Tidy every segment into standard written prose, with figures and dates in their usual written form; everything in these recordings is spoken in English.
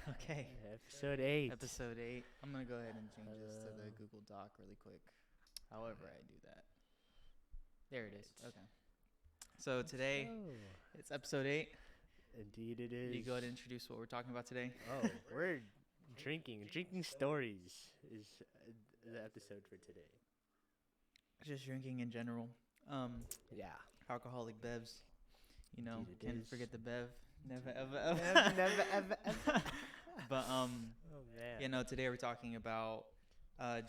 Okay. Episode 8. Episode 8. I'm going to go ahead and change this to the Uh, Google Doc really quick. However, I do that. There it is. Okay. So today, it's episode 8. Indeed it is. You go ahead and introduce what we're talking about today. Oh, we're drinking. Drinking stories is the episode for today. Just drinking in general. Yeah. Alcoholic bevs. You know, Indeed it can't is. forget the bev. Never, ever, ever. Never, ever, ever. But, Oh, man. you know, today we're talking about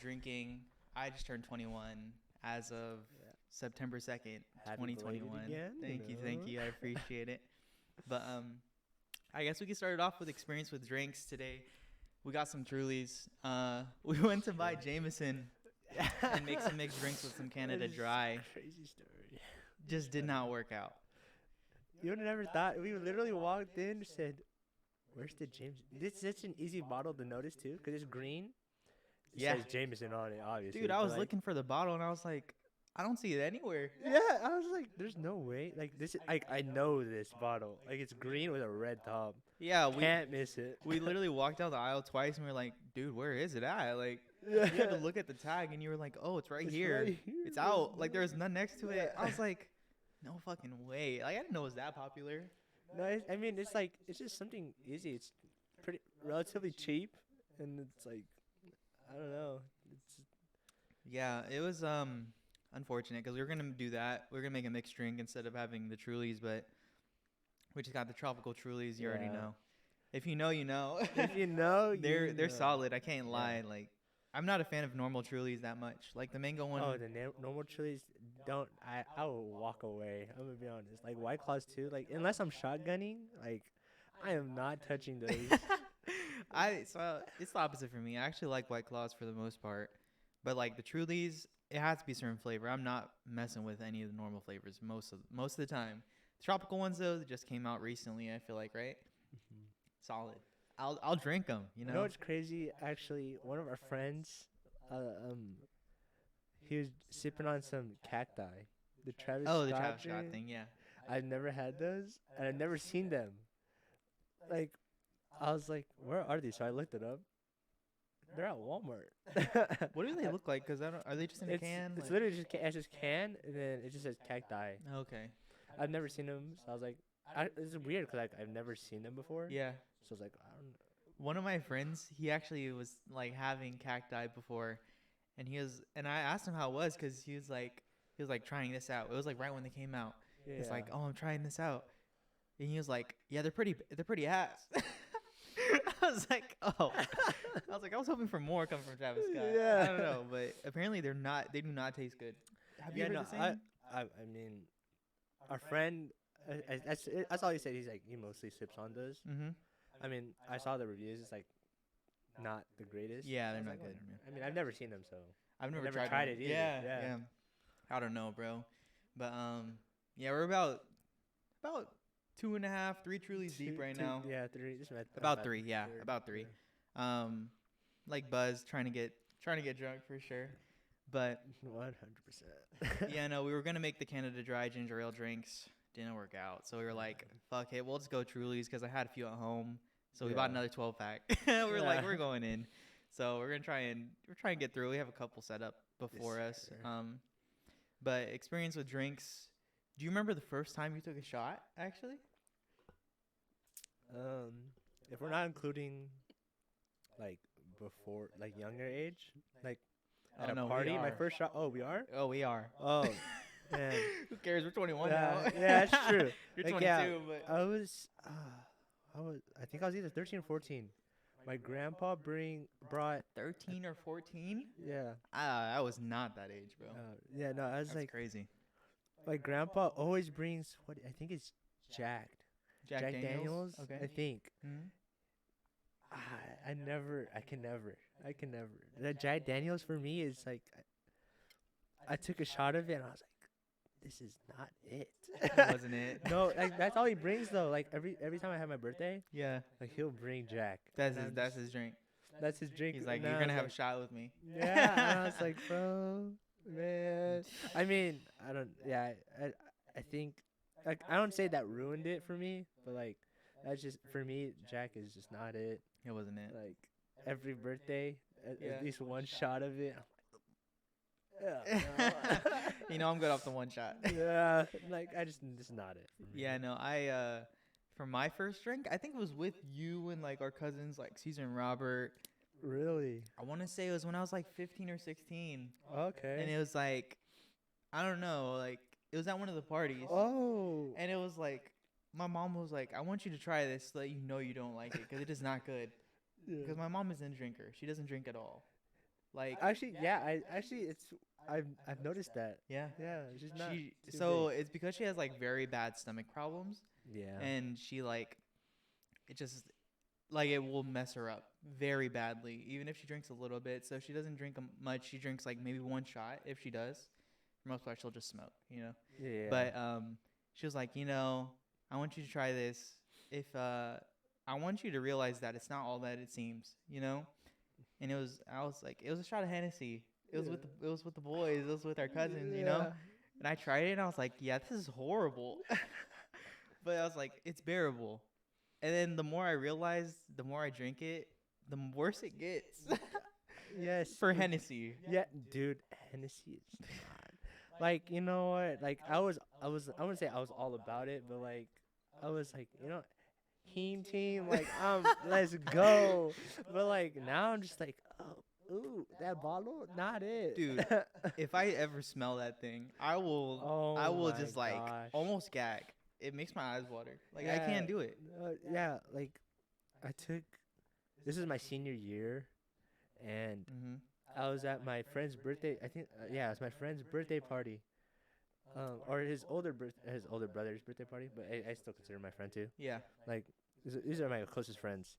drinking. I just turned 21 as of Yeah. September 2nd, Happy 2021. belated again, Thank you. I appreciate it. But I guess we can start it off with experience with drinks today. We got some Trulies. We went to buy Jameson and make some mixed drinks with some Canada That is Dry. Crazy story. Just did not work out. You would have never thought. We literally walked in and said, where's the James? This is such an easy bottle to notice, too, because it's green. It Yeah. says Jameson on it, obviously. Dude, I but, was like, looking for the bottle and I was like, I don't see it anywhere. Yeah, I was like, there's no way. Like, this is, like, I know this bottle. Like, it's green with a red top. Yeah, we Can't miss it. we literally walked down the aisle twice and we were like, dude, where is it at? Like, Yeah. you had to look at the tag and you were like, oh, it's right here. right here, It's bro. out. Like, there was none next to it. Yeah. I was like, no fucking way. Like, I didn't know it was that popular. No, I mean, it's like, it's just something easy. It's pretty, relatively cheap. And it's like, I don't know. It's, Yeah, it was unfortunate because we were gonna do that. We were gonna make a mixed drink instead of having the Trulies, but we just got the tropical Trulies. You already Yeah. know. If you know, you know. if you know, they're you know. solid. I can't Yeah. lie. Like, I'm not a fan of normal Trulies that much. Like the mango one. Oh, the normal chilies don't. I will walk away. I'm gonna be honest. Like White Claws too. Like unless I'm shotgunning, like I am not touching those. So it's the opposite for me. I actually like White Claws for the most part, but like the Trulies, it has to be certain flavor. I'm not messing with any of the normal flavors most of the time. The tropical ones though, that just came out recently. I feel like, right? Solid. I'll drink them. You You know. know what's crazy? Actually, one of our friends, he was sipping on some cacti. The Travis Oh, the Scott Travis Scott drink. thing. Yeah. I've never had those, and I've never seen them. Like, I was like, where are these? So I looked it up. They're at Walmart. What do they look like? Cause I don't. Are they just in a It's, can? it's Like- literally just it's just can, and then it just says cacti. Okay. I've never seen them, so I was like, it's weird because like I've never seen them before. Yeah. So I was like, I don't know. One of my friends, he actually was like having cacti before, and I asked him how it was because he was like trying this out. It was like right when they came out. He's like, oh, I'm trying this out, and he was like, yeah, they're pretty ass. I was like, oh, I was hoping for more coming from Travis Scott. Yeah. I don't know, but apparently they do not taste good. Have you Yeah, heard no, the same? I mean, our friend, that's all he said. He's like, he mostly sips on those. Mm-hmm. I mean, I saw the reviews. It's like not the greatest. Yeah, I they're was not like, good. I mean, I've never seen them, so I've never never tried, tried one. it either. Yeah, Yeah. I don't know, bro. But yeah, we're about 2.5, 3 Trulies deep right now. Yeah, three. Just About 3, yeah, about 3. Like Buzz trying to get drunk for sure. But 100%. yeah, no, we were gonna make the Canada Dry ginger ale drinks. Didn't work out, so we were like, fuck it, we'll just go Trulies because I had a few at home. So we bought Yeah. another 12-pack. We're like, Yeah. we're going in. So we're trying to get through. We have a couple set up before Yes, us. sir. But experience with drinks. Do you remember the first time you took a shot? Actually. If we're not including like before, like younger age, like at Oh, a no, we party, my are. first shot. Oh, we are. Oh, we are. Oh, man. Who cares? We're 21 Yeah, now. yeah, that's true. You're Like, 22, yeah, but I think I was either 13 or 14. My grandpa brought 13 or 14? yeah. I was not that age, bro. Yeah, no, I was That's like, crazy. my grandpa always brings what I think it's Jack Jack Daniels. Okay. I think. Mhm. I can never. That Jack Daniels for me is like, I took a shot of it and I was like, this is not it. Wasn't it? No, like that's all he brings though. Like every time I have my birthday, Yeah. like he'll bring Jack. That's And his. I'm That's just- his drink. That's his drink. He's like, and you're I gonna was have like, a shot with me. Yeah, and I was like, bro, man. I mean, I don't. Yeah, I think like I don't say that ruined it for me, but like That's just for me. Jack is just not it. It wasn't it. Like every birthday, Yeah. at least one shot of it. You know, I'm good off the one shot. Yeah, like this is not it. For me. Yeah, no, for my first drink, I think it was with you and like our cousins, like Caesar and Robert. Really? I want to say it was when I was like 15 or 16, Okay. and it was like, I don't know, like it was at one of the parties, Oh. and it was like my mom was like, I want you to try this so that you know you don't like it because it is not good. Yeah. Because my mom isn't a drinker, she doesn't drink at all. Like Actually, yeah. I've noticed that. yeah, Yeah, she's not. she too so big. it's because she has like very bad stomach problems. Yeah. And she like it just like it will mess her up very badly even if she drinks a little bit. So she doesn't drink much. She drinks like maybe one shot if she does. For most part she'll just smoke, you know. Yeah. But she was like, you know, I want you to try this. If I want you to realize that it's not all that it seems, you know. And I was like, it was a shot of Hennessy. It was with the boys, it was with our cousins, you know. And I tried it and I was like, yeah, this is horrible. But I was like, it's bearable. And then the more I realized, the more I drink it, the worse it gets. Yes. For Hennessy. Yeah, dude, Hennessy is not. Like, you know what? Like, I wouldn't say I was all about it, but like, I was like, you know, team, like, let's go. But like, now I'm just like, oh, ooh, that bottle, not it. Dude, if I ever smell that thing, I will my just like gosh. almost gag. It makes my eyes water. Like I Yeah. can't do it. Yeah, like, this is my senior year, and Mhm. I was at my friend's birthday. I think, yeah, it was my friend's birthday party, or his older brother's birthday party. But I still consider him my friend too. Yeah. Like, these are my closest friends,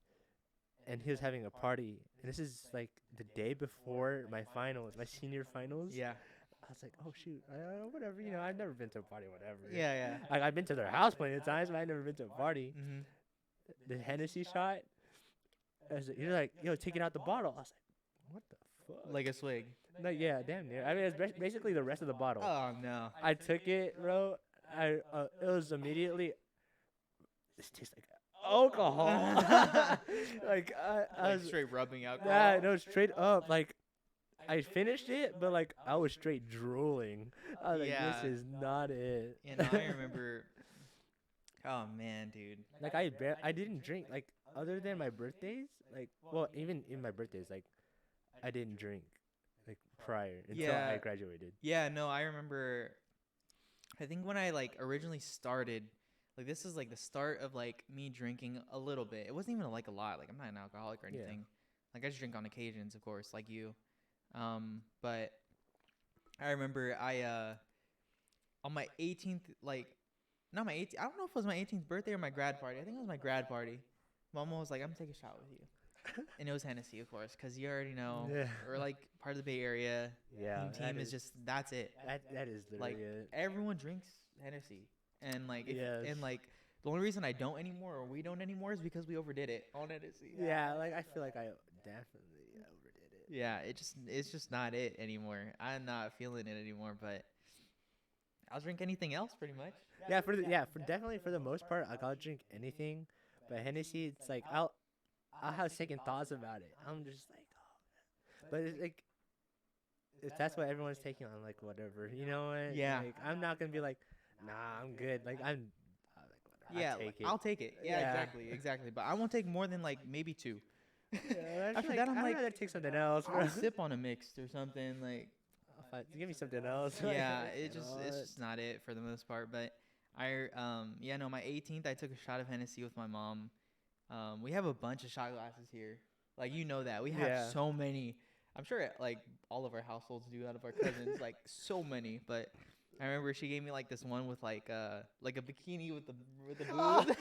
and he was having a party, and this is like the day before my finals, my senior finals. Yeah. I was like, oh shoot, whatever, you know, I've never been to a party, whatever. Yeah, yeah. Like, I've been to their house plenty of times, but I've never been to a party. Mhm. The Hennessy shot, you're like, yo, take it out the bottle. I was like, what the fuck? Like a swig. Like, yeah, damn near. I mean, it's basically the rest of the bottle. Oh no. I took it, bro. It was immediately. This tastes like alcohol. Like, I Like was straight rubbing alcohol. yeah, no, straight up. Like, I finished it, but like I was straight drooling. I was like, Yeah. this is not it. You know, I remember. Oh man, dude. Like, I didn't drink, like, other than my birthdays. Like, well, even in my birthdays, like, I didn't drink, like, prior until Yeah. I graduated. Yeah, no, I remember. I think when I like originally started, like this is like the start of like me drinking a little bit. It wasn't even like a lot. Like I'm not an alcoholic or Yeah. anything. Like I just drink on occasions, of course, like you. But I remember on my 18th, like not my 18th. I don't know if it was my 18th birthday or my grad party. I think it was my grad party. Mama was like, "I'm gonna take a shot with you," and it was Hennessy, of course, because you already know Yeah. we're like part of the Bay Area. Yeah. Team is just that's it. that is literally Like it. everyone drinks Hennessy, and like Yes. and like the only reason I don't anymore or we don't anymore is because we overdid it on Hennessy. Yeah, like, I feel like I definitely overdid it. Yeah, it's just not it anymore. I'm not feeling it anymore, but I'll drink anything else pretty much. Yeah, for definitely for the most part, like, I'll drink anything, but Hennessy, it's like I'll have second thoughts about it. I'm just like, oh, but it's like, if that's what everyone's taking on, like, whatever, you know what? Yeah. Like, I'm not gonna be like, nah, I'm good. Like, like, whatever, Yeah, I'll take it. I'll take it. Yeah, Yeah. exactly. But I won't take more than like maybe two. Yeah, After that, I'm I'd like, rather take something else, bro. I'll sip on a mixed or something like. Give me something else. Yeah, You it's know just what? not it for the most part. But my 18th, I took a shot of Hennessy with my mom. We have a bunch of shot glasses here, like you know that we have Yeah. so many. I'm sure like all of our households do out of our cousins, like so many. But I remember she gave me like this one with like a bikini with the boob.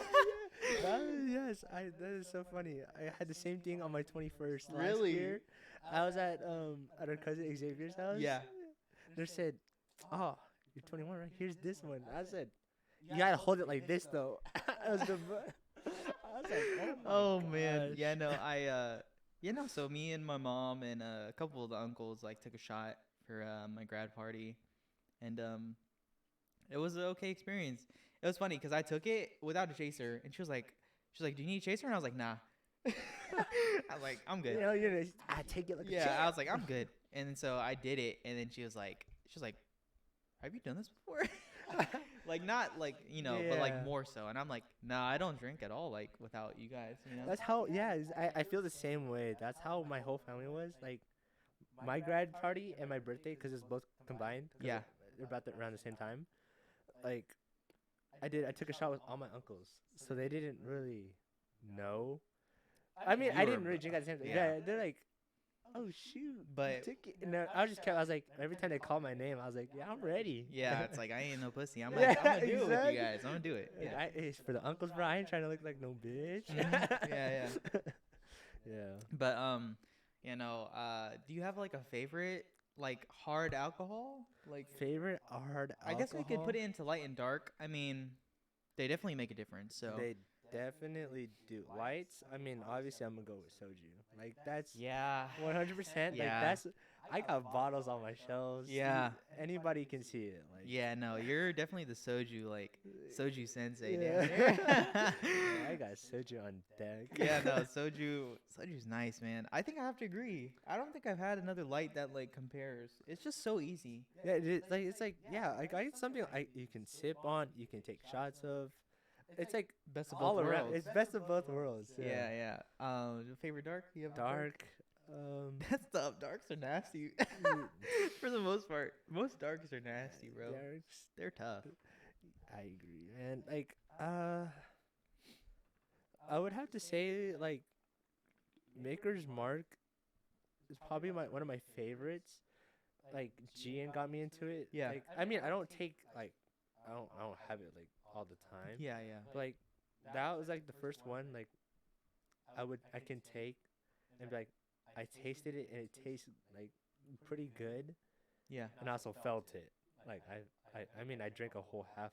Yes, that is so funny. I had the same thing on my 21st last Really? year. I was at our cousin Xavier's house. Yeah. They said, "Oh, you're 21, right? Here's this one." I said, "You gotta hold it like this, though." I was like, Oh man, gosh." yeah, no, so me and my mom and a couple of the uncles like took a shot for my grad party, and it was an okay experience. It was funny because I took it without a chaser, and she She's like, "Do you need a chaser?" And I was like, "Nah." I was like, "I'm good." I take it like a Yeah, champ. I was like, "I'm good." And then so I did it, and then she was like, "Have you done this before?" Like not like but like Yeah. more so. And I'm like, "Nah, I don't drink at all. Like without you guys, you know." That's how, yeah, I feel the same way. That's how my whole family was. Like, my grad party and my birthday, because it's both combined. 'Cause Yeah. they're about around the same time. Like, I took a shot with all my uncles. So they didn't really know. I mean, You I were didn't really drink at the same time. yeah. Yeah, they're like, oh, shoot. But Took it. And I was just kept, I was like, every time they called my name, I was like, yeah, I'm ready. yeah, it's like I ain't no pussy. I'm Yeah, like, I'm gonna do it with exactly. you guys. I'm gonna do it. Like, Yeah. it's for the uncles, bro. I ain't trying to look like no bitch. Mhm. Yeah, Yeah. But do you have like a favorite like hard alcohol? Like Favorite hard I guess we could alcohol? put it into light and dark. I mean, they definitely make a difference. So They definitely do. Whites, I mean, obviously, I'm gonna go with soju. Like, that's yeah. 100%. Like, Yeah. that's. I got bottles on my shelves. Yeah. Anybody can see it. Like, Yeah, no, you're definitely the soju sensei. Yeah. Damn near. I got soju on deck. Yeah, no, soju's nice, man. I think I have to agree. I don't think I've had another light that like compares. It's just so easy. Yeah, it's like, yeah, like, it's something you can sip on, you can take shots of. It's like Best of all both around. worlds. It's best of both worlds. Yeah, yeah. Favorite dark? You have a Dark. That's tough. Darks are nasty. For the most part, most darks are nasty, bro. Darks. They're tough. I agree, man. Like, I would have to say, like, Maker's Mark is probably one of my favorites. Like, Gian got me into it. Yeah. Like, I mean, I don't have it like all the time. Yeah, yeah. But, like, that was like the first one. Like, I can take and be like, I tasted it and it tastes like pretty good, Yeah. and I also felt it. Like, I mean, I drank a whole half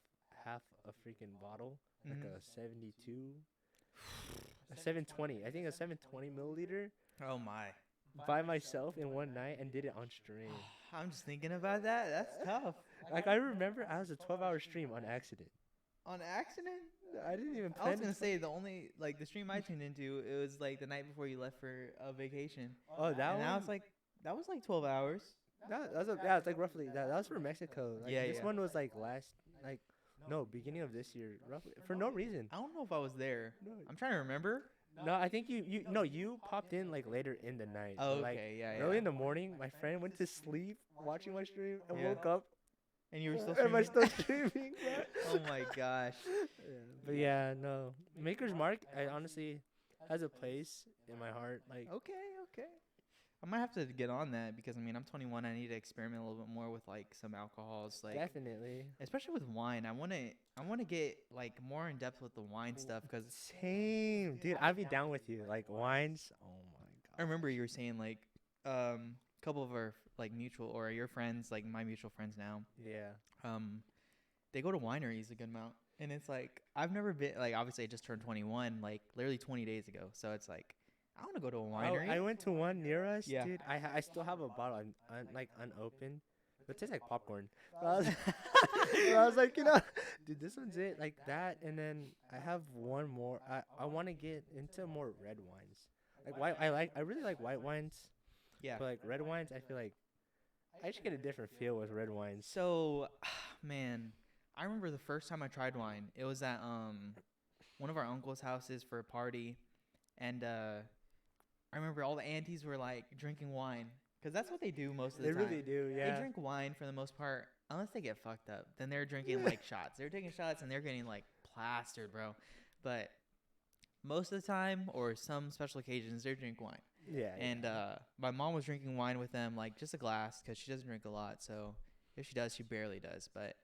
a freaking bottle, like Mhm. a 72, a 720. I think a 720 milliliter Oh my. by myself in one night, and did it on stream. I'm just thinking about that. That's tough. Like, I remember I was a 12-hour stream on accident. On accident? I didn't even I was plan. gonna say the only like the stream I tuned into, it was like the night before you left for a vacation. Oh, that And one. that was like 12 hours. Yeah, it's like roughly that. That was for Mexico. Like, Yeah, this yeah. one was like beginning of this year, roughly, for no reason. I don't know if I was there. No, I'm trying to remember. no, I think you popped in like later in the night. Oh, Like, okay, yeah, early yeah. in the morning, my friend went to sleep watching my stream and Yeah. woke up. And you were still Am I streaming? still streaming? Oh my gosh. Yeah. But yeah, no. Maker's Mark, I honestly has a place in my heart. Like, Okay. I might have to get on that because I mean I'm 21. I need to experiment a little bit more with like some alcohols, like definitely. especially with wine. I wanna get like more in depth with the wine stuff because Same, dude. I'd be down with you. Like, wines. Oh my I god. remember you were saying like a couple of our like mutual or your friends, like my mutual friends now, Yeah. they go to wineries a good amount, and it's like I've never been like obviously I just turned 21 like literally 20 days ago, so it's like I want to go to a winery. I went to one near us, Yeah. dude. I still have a bottle like unopened. But it tastes like popcorn. But I was, but I was like, dude, this one's it. Like that. And then I have one more. I want to get into more red wines. Like white. I really like white wines. Yeah. But like red wines, I feel like I just get a different feel with red wines. So, man, I remember the first time I tried wine. It was at one of our uncle's houses for a party, and I remember all the aunties were like drinking wine because that's what they do most of the They time. really do, yeah. They drink wine for the most part, unless they get fucked up. Then they're drinking like shots. They're taking shots and they're getting like plastered, bro. But most of the time, or some special occasions, they drink wine. Yeah. And my mom was drinking wine with them, like just a glass, because she doesn't drink a lot. So if she does, she barely does. But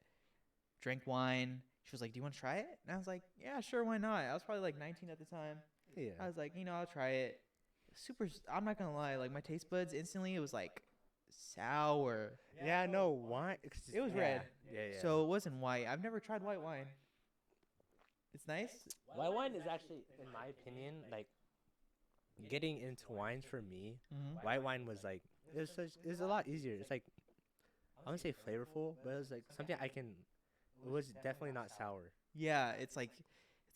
drank wine. She was like, "Do you want to try it?" And I was like, "Yeah, sure, why not?" I was probably like 19 at the time. yeah. I was like, I'll try it. I'm not gonna lie, like my taste buds instantly, it was like sour. Yeah, no, wine. It was yeah. red. Yeah, yeah. So it wasn't white. I've never tried white wine. It's nice. white wine is actually, in my opinion, like getting into wines for me. Mm-hmm. White wine was like it was a lot easier. It's like I wouldn't say flavorful, but it was like something I can. It was definitely not sour. Yeah, it's like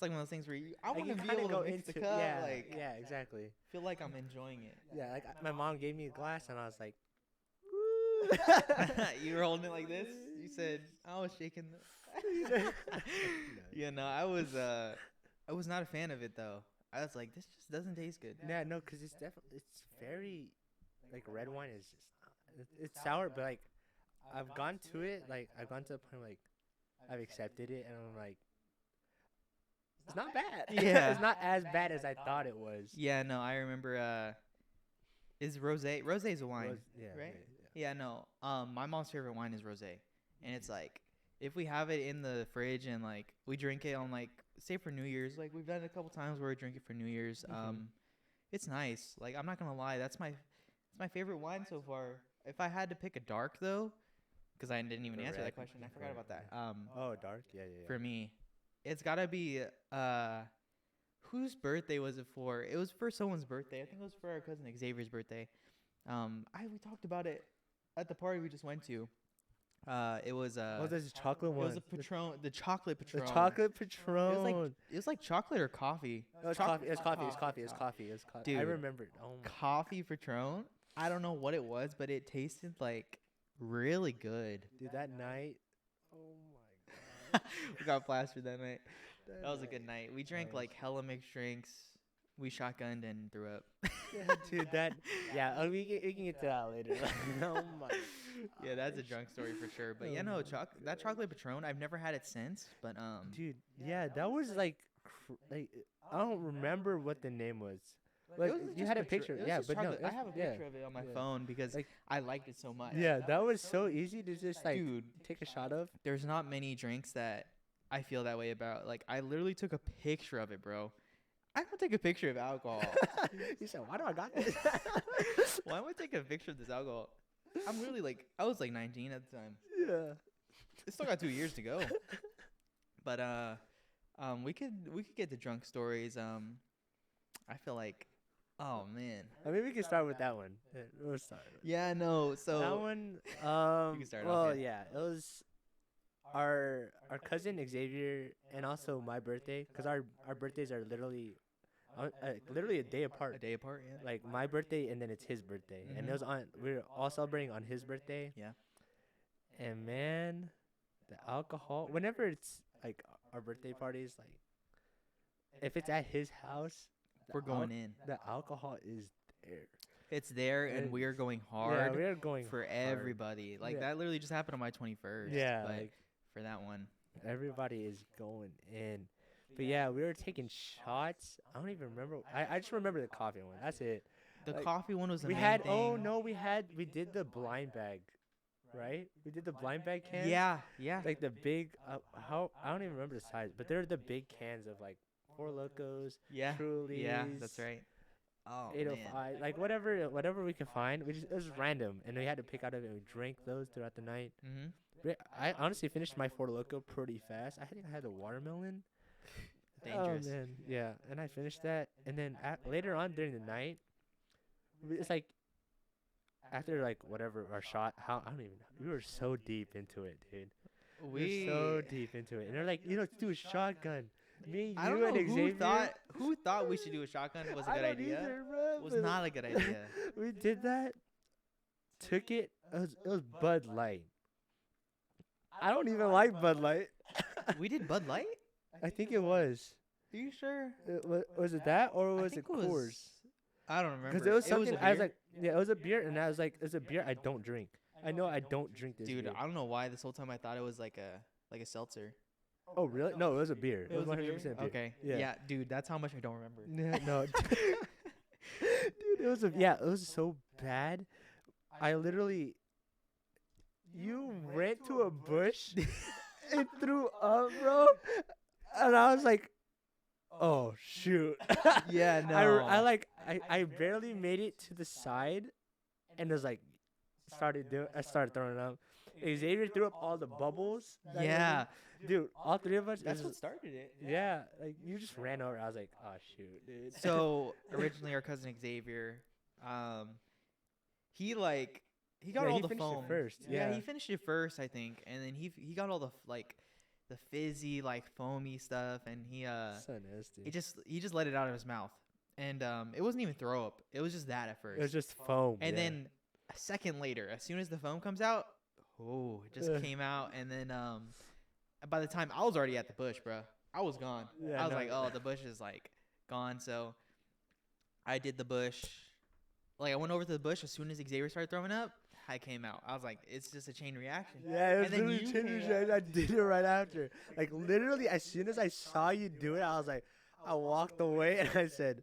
like one of those things where I Like, want you to be kinda able go to mix the into cup. yeah, Like, yeah, exactly. feel like I'm enjoying it. Yeah, like my mom gave me a glass and I was like, You were holding it like this. You said I was shaking. Yeah, no, I was not a fan of it though. I was like, this just doesn't taste good. Yeah, no, cause it's definitely it's very like red wine is just it's sour, but like I've gone to it like I've gone to a point like I've accepted it and I'm like it's not bad. Yeah. It's not as bad as I thought it was. Yeah, no, I remember. Is rosé? Rosé's a wine, Yeah, right? Yeah, no. My mom's favorite wine is rosé, and it's like if we have it in the fridge and like we drink it on like say for New Year's, like we've done it a couple times where we drink it for New Year's. Mhm. It's nice. Like I'm not gonna lie, it's my favorite wine so far. If I had to pick a dark though, because I didn't even The answer red, that question, I forgot about that. Oh, dark. Yeah. For me, it's gotta be whose birthday was it for? It was for someone's birthday. I think it was for our cousin Xavier's birthday. We talked about it at the party we just went to. It was Oh, there's a chocolate it one. was a Patron, the chocolate The Patron. chocolate Patron. It was like chocolate or coffee. No, it's coffee. It's coffee. It's coffee. It's coffee. It's coffee. I Dude. remembered. Oh my. Coffee Patron. I don't know what it was, but it tasted like really good. Dude, that night. Oh my god. We got plastered that night. That was a night. good night. We drank Nice. like hella mixed drinks. We shotgunned and threw up. Yeah, dude, that. Yeah, we can get to that later. Oh my. Yeah, that's a drunk story for sure. But yeah, no, that chocolate Patron, I've never had it since. But Dude, yeah, that was like, like I don't remember what the name was. Like it was you just had a Patron- picture, it was yeah, just but no, chocolate. I it's- have a yeah, picture of it on my yeah. phone because Like- I liked it so much. Yeah, that was so easy to just like Dude, take a shot of. there's not many drinks that I feel that way about. Like I literally took a picture of it, bro. I don't take a picture of alcohol. You said, "Why do I got this?" Why am I taking a picture of this alcohol? I'm really like I was like 19 at the time. Yeah. It's still got 2 years to go. But we could get to drunk stories. I feel like, oh man. I mean, we can start with that one. Yeah, we'll start. Yeah, no. So That one. can start off, Well, yeah. yeah, it was our cousin Xavier and also my birthday, cause our birthdays are literally a day apart. a day apart, yeah. Like my birthday and then it's his birthday, and it Mhm. was on. We were all celebrating on his birthday. Yeah. And man, the alcohol. Whenever it's like our birthday parties, like if it's at his house, We're going in. The alcohol is there. It's there, and It's- we are going Yeah, hard we're going for hard. everybody. Like Yeah. that literally just happened on my 21st. Yeah, but like for that one. everybody is going in. But yeah, we were taking shots. I don't even remember. I just remember the coffee one. That's it. The Like, coffee one was the We main had thing. we did the blind bag, right? We did the blind bag cans. Yeah, yeah. Like the big how I don't even remember the size, but they're the big cans of like Four Locos, yeah. Trulies. Yeah, that's right. Oh, man. 805, like whatever we could find. It was random, and we had to pick out of it. And we drank those throughout the night. Mm-hmm. I honestly finished my Four Loco pretty fast. I think I had the watermelon. Dangerous. Oh man, yeah. And I finished that, and then later on during the night, it's like after like whatever our shot. I don't even know. We were so deep into it, dude. We were so deep into it, and they're like, let's do a shotgun. Me, I don't you, know and Xavier. who thought we should do a shotgun was a I good don't idea. either, bro, Was but not a good idea. We did that. Took it. It was Bud Light. I don't even like Bud Light. We did Bud Light? I think it was. Are you sure? Was it that or was I it think it Coors? was. I don't remember. Because it was something. a I was beer. like, yeah, it was a beer, and I was like, it's a beer I don't drink. I know I don't drink this. Dude, beer. I don't know why this whole time I thought it was like a seltzer. Oh really? No, it was a beer. It was a 100% beer? beer. Okay. Yeah. Yeah, dude, that's how much I don't remember. Yeah, no. Dude, it was so bad. I literally. You went to a bush and threw up, bro, and I was like, "Oh shoot!" Yeah, I barely made it to the side, and it was like, I started throwing up. Xavier threw up all the bubbles. that Yeah. dude, all three of us. That's it what was- started it. Yeah, like you just ran over. I was like, "Oh shoot, dude." So originally, our cousin Xavier, he got Yeah, all he the finished it foam first, Yeah, yeah. he finished it first, I think, and then he got all the the fizzy like foamy stuff, and So nasty. he just let it out of his mouth, and it wasn't even throw up. It was just that at first. It was just foam. And yeah. then a second later, as soon as the foam comes out, oh, it just came out. And then by the time I was already at the bush, bro, I was gone. Yeah, I was no, like, oh, the bush is like gone. So I did the bush. Like I went over to the bush as soon as Xavier started throwing up. I came out. I was like, it's just a chain reaction. Yeah, it was And then literally you chain came reaction. I did it right after. Like literally, as soon as I saw you do it, I was like, I walked away and I said,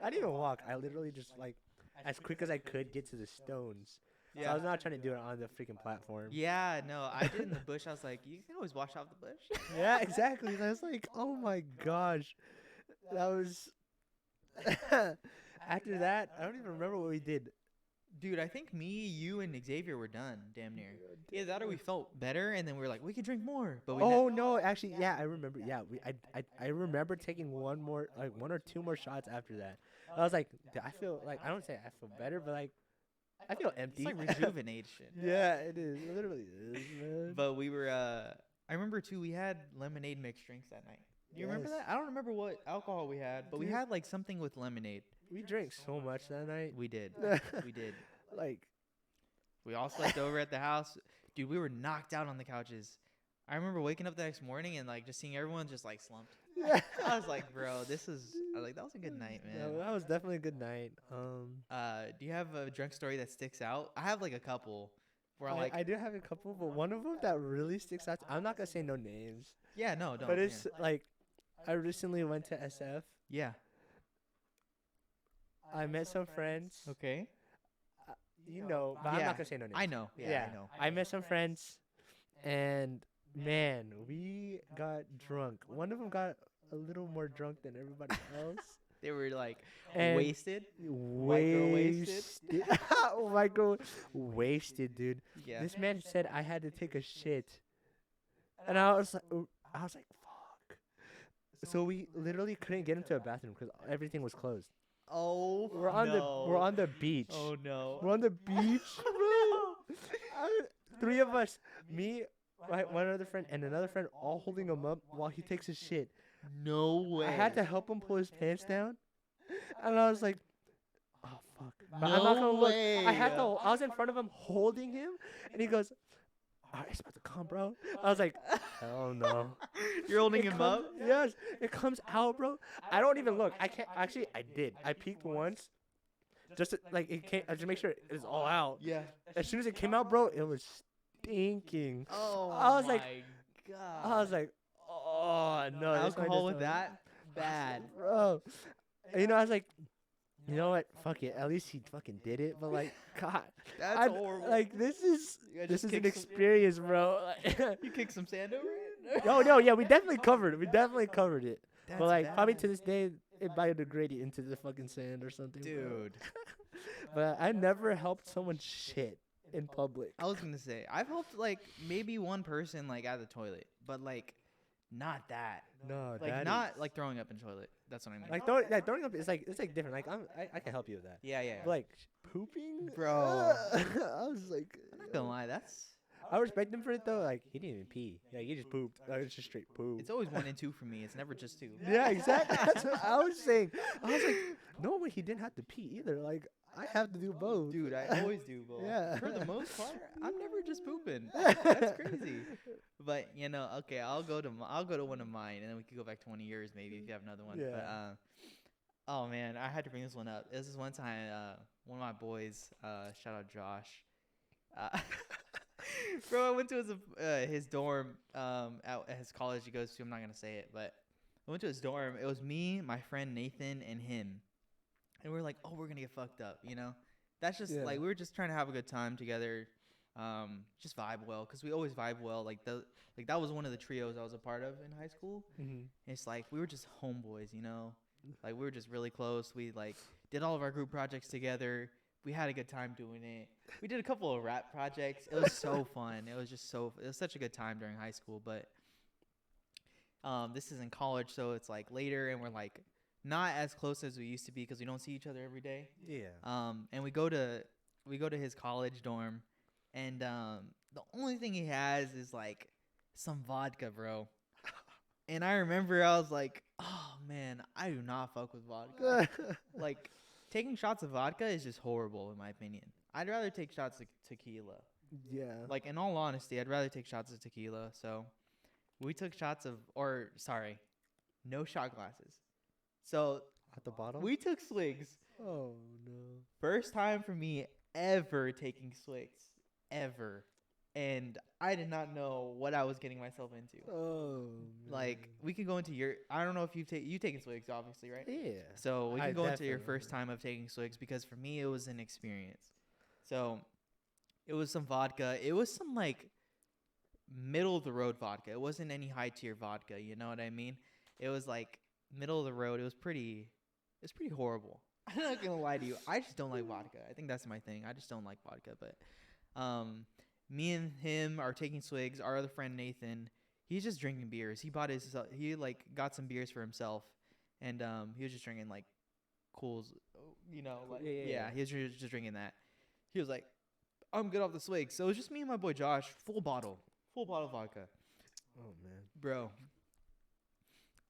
I didn't even walk. I literally just like, as quick as I could get to the stones. So I was not trying to do it on the freaking platform. Yeah, no, I did in the bush. I was like, you can always wash off the bush. Yeah, exactly. And I was like, oh my gosh, that was. After that, I don't even remember what we did. Dude, I think me, you, and Xavier were done, damn near. Either that or we felt better, and then we were like, we could drink more. But we Oh no, actually, yeah, I remember. Yeah, I remember taking one or two more shots after that. I was like, I feel like I don't say I feel better, but like I feel empty. it's like rejuvenation. Yeah, it is. It literally is, man. But we were, I remember too, we had lemonade mixed drinks that night. Do you remember Yes. that? I don't remember what alcohol we had, but we Dude. had like something with lemonade. We drank so much that night. We did. We did. Like, We all slept over at the house. Dude, we were knocked out on the couches. I remember waking up the next morning and like just seeing everyone just like slumped. yeah. I was like, bro, I was like, that was a good night, man. That was definitely a good night. Do you have a drunk story that sticks out? I have like a couple where I'm like, I do have a couple, but one of them that really sticks out. I'm not gonna say no names, yeah, no, don't. but it's like, I recently went to SF. yeah. I met some friends. Okay. You know, but I'm Yeah, not gonna say no names. I know. Yeah, Yeah. I know. I met some friends, and man, we got drunk. One of them got a little more drunk than everybody else. They were like And wasted. White girl wasted. White girl wasted, dude. Yeah. This man said I had to take a shit, and I was like, fuck. So we literally couldn't get into a bathroom because everything was closed. Oh, We're on the beach. Oh no. We're on the beach, bro. Three of us, me, one other friend, and another friend, all holding him up while he takes a shit. No way. I had to help him pull his pants down, and I was like, "Oh fuck!" But I'm not No gonna look. I had way. to. I was in front of him holding him, and he goes, "All right, it's about to come, bro." I was like, "Hell no." You're holding It him comes- up? Yes, it comes out, bro. I don't even look. I can't. Actually, I did. I peeked once, just to, like it came. Just to make sure it was all out. Yeah. As soon as it came out, bro, it was stinking. Oh, I was like- my God. I was like, oh no, this might alcohol just with not- that? Bad. bro. You know, I was like, you know what? Fuck it. At least he fucking did it. But like, God, That's I'm- horrible. like this is You gotta this just is an kick some- experience, bro. You kicked some sand over it? Oh no, yeah, we definitely covered it. We definitely covered it. That's But like, probably bad. to this day, it biodegraded into the fucking sand or something. bro. Dude. But I never helped someone shit in public. I was gonna say I've helped like maybe one person like at the toilet, but like not that. No, Like that not is- like throwing up in toilet. That's what I mean. like throwing up is like it's like different. Like I can help you with that. yeah, yeah. But like pooping, Bro. I was like, I'm not gonna lie, that's I respect him for it though. Like he didn't even pee. Yeah, he just pooped. Like, it's just straight poop. it's always 1 and 2 for me. It's never just 2. Yeah, exactly. That's what I was saying. I was like, no, but he didn't have to pee either. Like I have to do both. Dude, I always do, bro. Yeah. For the most part, I'm never just pooping. That's crazy. But you know, okay, I'll go to one of mine, and then we could go back 20 years maybe if you have another one. Yeah. But oh man, I had to bring this one up. This is one time, one of my boys, shout out Josh. Bro, I went to his dorm at his college he goes to. I'm not gonna say it, but I went to his dorm. It was me, my friend Nathan, and him. And we were like, oh, we're gonna get fucked up, you know? That's just Yeah. like we were just trying to have a good time together, just vibe well, cause we always vibe well. Like that was one of the trios I was a part of in high school. Mhm. It's like we were just homeboys, you know? Like we were just really close. We like did all of our group projects together. We had a good time doing it. We did a couple of rap projects. It was so fun. It was such a good time during high school. But this is in college, so it's like later, and we're like not as close as we used to be because we don't see each other every day. Yeah. And we go to his college dorm, and the only thing he has is like some vodka, bro. And I remember I was like, oh man, I do not fuck with vodka. Like, taking shots of vodka is just horrible in my opinion. I'd rather take shots of tequila. Yeah. Like, in all honesty, I'd rather take shots of tequila. So we took shots of, or sorry, no shot glasses. So At the bottom. we took swigs. Oh no. First time for me ever taking swigs, ever. And I did not know what I was getting myself into. Oh. Like, we can go into your, I don't know if you've taken swigs, obviously, right? Yeah. So we I can go into your definitely first time of taking swigs, because for me, it was an experience. So it was some vodka. It was some, like, middle of the road vodka. It wasn't any high tier vodka, you know what I mean? It was like middle of the road. It was pretty horrible. I'm not gonna lie to you. I just don't like vodka. I think that's my thing. I just don't like vodka. But me and him are taking swigs. Our other friend Nathan, he's just drinking beers. He like got some beers for himself, and he was just drinking like Cools, you know, like yeah. He was just drinking that. He was like, I'm good off the swigs. So it was just me and my boy Josh, full bottle of vodka. Oh man. Bro,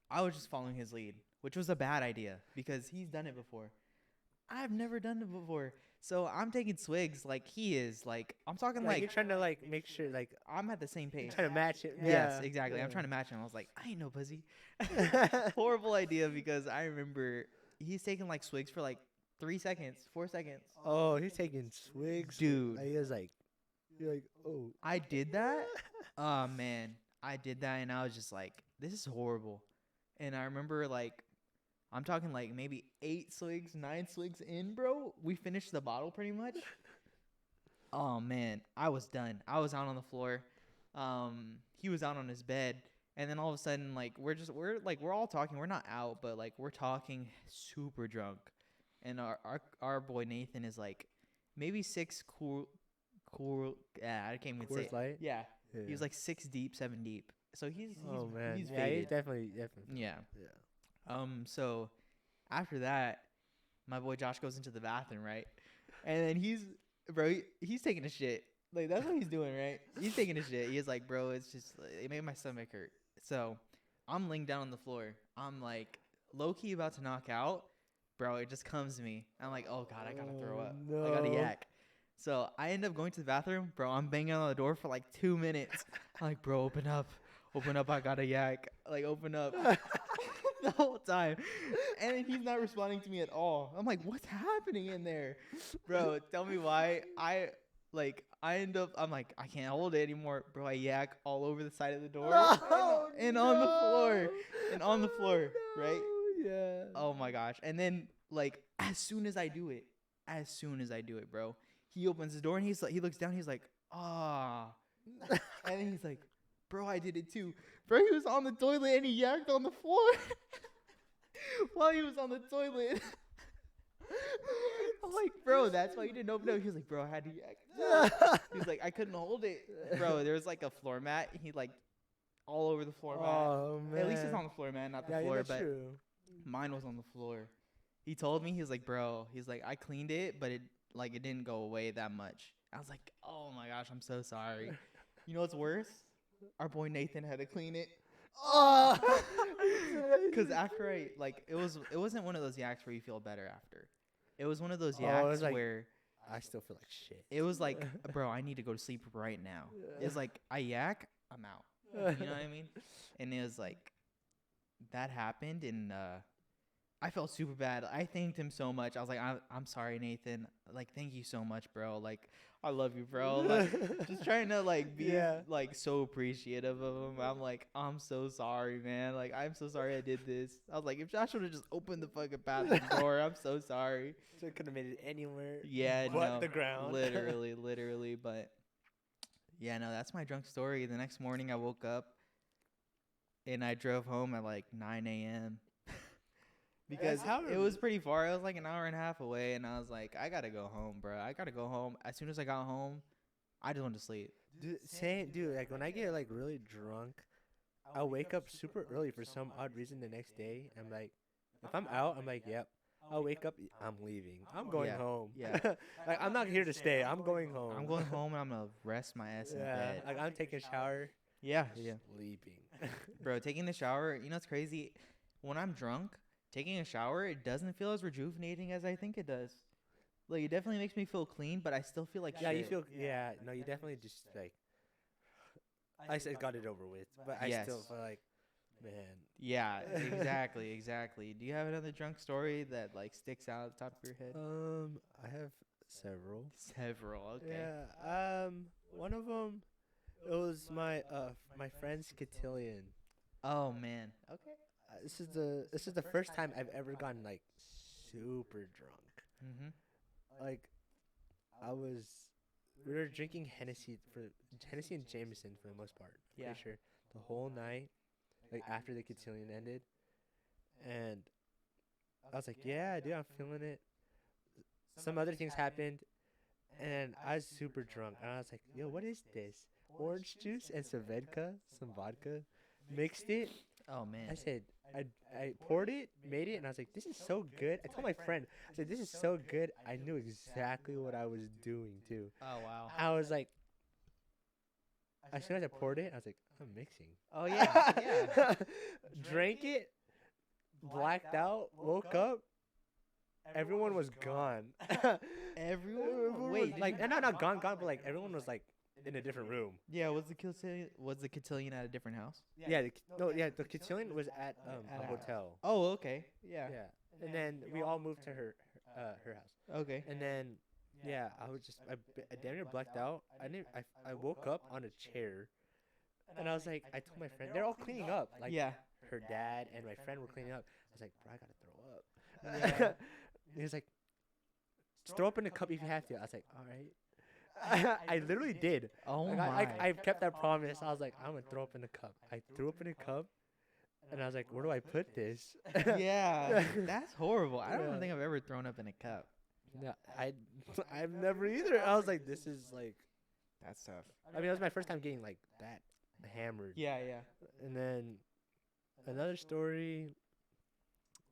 I was just following his lead, which was a bad idea because he's done it before. I've never done it before. So I'm taking swigs like he is. Like, I'm talking Like, like you're trying to like make sure like I'm at the same you're pace. trying to match it. Yes, Yeah. exactly. I'm Yeah. trying to match him. I was like, I ain't no pussy. Horrible idea, because I remember he's taking like swigs for like 3 seconds, 4 seconds. Oh, he's taking swigs, Dude. Like, he was like, you're like, oh. I did that. Oh man, I did that, and I was just like, this is horrible. And I remember, like, I'm talking like maybe 8 swigs, 9 swigs in, bro. We finished the bottle pretty much. Oh man, I was done. I was out on the floor. He was out on his bed, and then all of a sudden, like, we're all talking. We're not out, but like we're talking super drunk. And our boy Nathan is like maybe 6 cool. Yeah, I can't even say Coors it. Light? Yeah, Yeah. he was like 6 deep, 7 deep. So he's Oh man. he's Yeah, he's faded. definitely. Yeah. Yeah. So after that, my boy Josh goes into the bathroom, right? And then he's taking a shit. Like, that's what he's doing, right? He's taking a shit. He's like, bro, it's just, it made my stomach hurt. So I'm laying down on the floor. I'm like low key about to knock out. Bro, it just comes to me. I'm like, oh God, I gotta throw up. I gotta no. yak. So I end up going to the bathroom. Bro, I'm banging on the door for like 2 minutes. I'm like, bro, open up. I gotta yak. Like, open up. The whole time. And then he's not responding to me at all. I'm like, what's happening in there? Bro, tell me why. I'm like, I can't hold it anymore. Bro, I yak all over the side of the door. And on the floor. And on the floor, right? Yeah. Oh my gosh. And then, like, as soon as I do it, bro, he opens the door and he looks down. He's like, ah. And then he's like, bro, I did it too. Bro, he was on the toilet and he yacked on the floor while he was on the toilet. I'm like, bro, that's why you didn't open it. He was like, bro, I had to yak. He was like, I couldn't hold it. Bro, there was like a floor mat. He like all over the floor mat. Oh man. At least it's on the floor mat, not the yeah, floor. that's But true. mine was on the floor. He told me, he was like, bro, he's like, I cleaned it, but it didn't go away that much. I was like, oh my gosh, I'm so sorry. You know what's worse? Our boy Nathan had to clean it. Oh. Cause after it wasn't one of those yaks where you feel better after. It was one of those Oh, it yaks was like- where I still feel like shit. it was like, bro, I need to go to sleep right now. It's like, I yak, I'm out. You know what I mean? And it was like, that happened, and I felt super bad. I thanked him so much. I was like, I'm sorry, Nathan. Like, thank you so much, bro. Like, I love you, bro. Like, just trying to like be Yeah. like so appreciative of him. I'm like, I'm so sorry, man. Like, I'm so sorry I did this. I was like, if Josh would have just opened the fucking bathroom door, I'm so sorry. So it could have made it anywhere. Yeah, but no, the ground. literally. But yeah, no, that's my drunk story. The next morning, I woke up and I drove home at like 9 a.m. because How- it was pretty far. It was like an hour and a half away, and I was like, I gotta go home, bro. I gotta go home. As soon as I got home, I just went to sleep. Dude, like when I get like really drunk, I'll wake up super early for some odd reason the next day. I'm like, if I'm out, I'm like, yep. I'll wake up, I'm leaving. I'm going Yeah, home. yeah. Like I'm not here to stay. I'm going home. I'm going home, and I'm gonna rest my ass in Yeah. bed. Like I'm taking a shower, Yeah, sleeping. Bro, taking a shower, you know what's crazy? When I'm drunk, taking a shower, it doesn't feel as rejuvenating as I think it does. Like, it definitely makes me feel clean, but I still feel like Yeah, you shit. feel. Yeah, no, you definitely just like. I said got it over with, but I still Yes. feel like, man. Yeah, exactly, exactly. Do you have another drunk story that like sticks out at the top of your head? I have several. Several. Okay. Yeah. One of them, it was my friend's cotillion. Oh man. Okay. This is the first time I've ever gotten like super drunk. Mhm. Like, I was we were drinking Hennessy and Jameson for the most part. Yeah. Pretty sure the whole night, like after the cotillion ended, and I was like, yeah, dude, I'm feeling it. Some other things happened, and I was super drunk, and I was like, yo, what is this? Orange juice and some vodka, mixed it. Oh man. I said, I poured it, made it, and I was like, this is so good. I told my friend, I said, this is so good. I knew exactly what I was doing too. Oh wow. I was like, as soon as I poured it, I was like, I'm mixing. Oh yeah. Yeah. Drank it, blacked out, woke up. Everyone was gone. Everyone. Wait. did like you- no, not gone, but like everyone was like in a different room. Yeah. Was the cotillion at a different house? Yeah, the cotillion was at At a a- hotel. Oh okay. Yeah. Yeah, and then we all moved to her house. Okay. And then, yeah, I damn near blacked out. I woke up on a chair, and I was like, I told my friend, they're all cleaning up. Like, yeah. her dad and my friend were cleaning up. I was like, bro, I gotta throw up. Yeah. He was like, just throw up in a cup if you have to. I was like, all right. I literally did. Oh Like, my. I've kept that promise. I was like, I'm gonna throw up in a cup. I threw up in a cup, and I was like, where do I put this? Yeah. That's horrible. I don't Yeah. think I've ever thrown up in a cup. No, I've never either. I was like, this is like, That's tough. I mean, it was my first time getting like that hammered. Yeah. Yeah. And then another story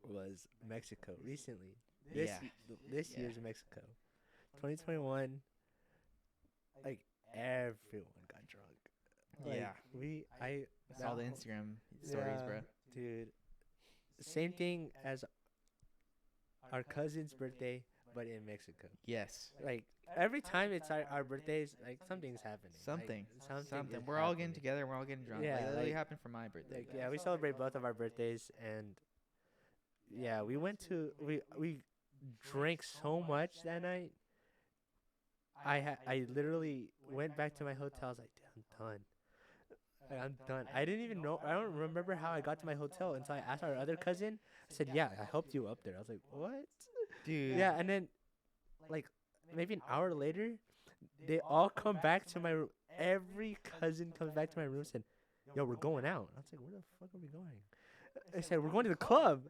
was Mexico recently. Yeah. This Yeah. year's Mexico, 2021. Like, everyone got drunk. Like, Yeah. I Saw the Instagram stories, Yeah. bro. dude. Same thing as our cousin's birthday, but in Mexico. Yes. Like, every time it's our birthdays, like, something's happening. Something. Like, Something. is We're all getting happening. together. We're all getting drunk. Yeah, Like, that literally like- happened for my birthday. Like, yeah, we celebrate both of our birthdays, and yeah, we went to we drank so much that night. I literally went back to my hotel. I was like, dude, I'm done. Like, I'm done. I didn't even know. I don't remember how I got to my hotel until I asked our other cousin. I said, yeah, I helped you up there. I was like, what? Dude. Yeah, and then like maybe an hour later, they all come back to my room. Every cousin comes back to my room and said, yo, we're going out. I was like, where the fuck are we going? They said, we're going to the club.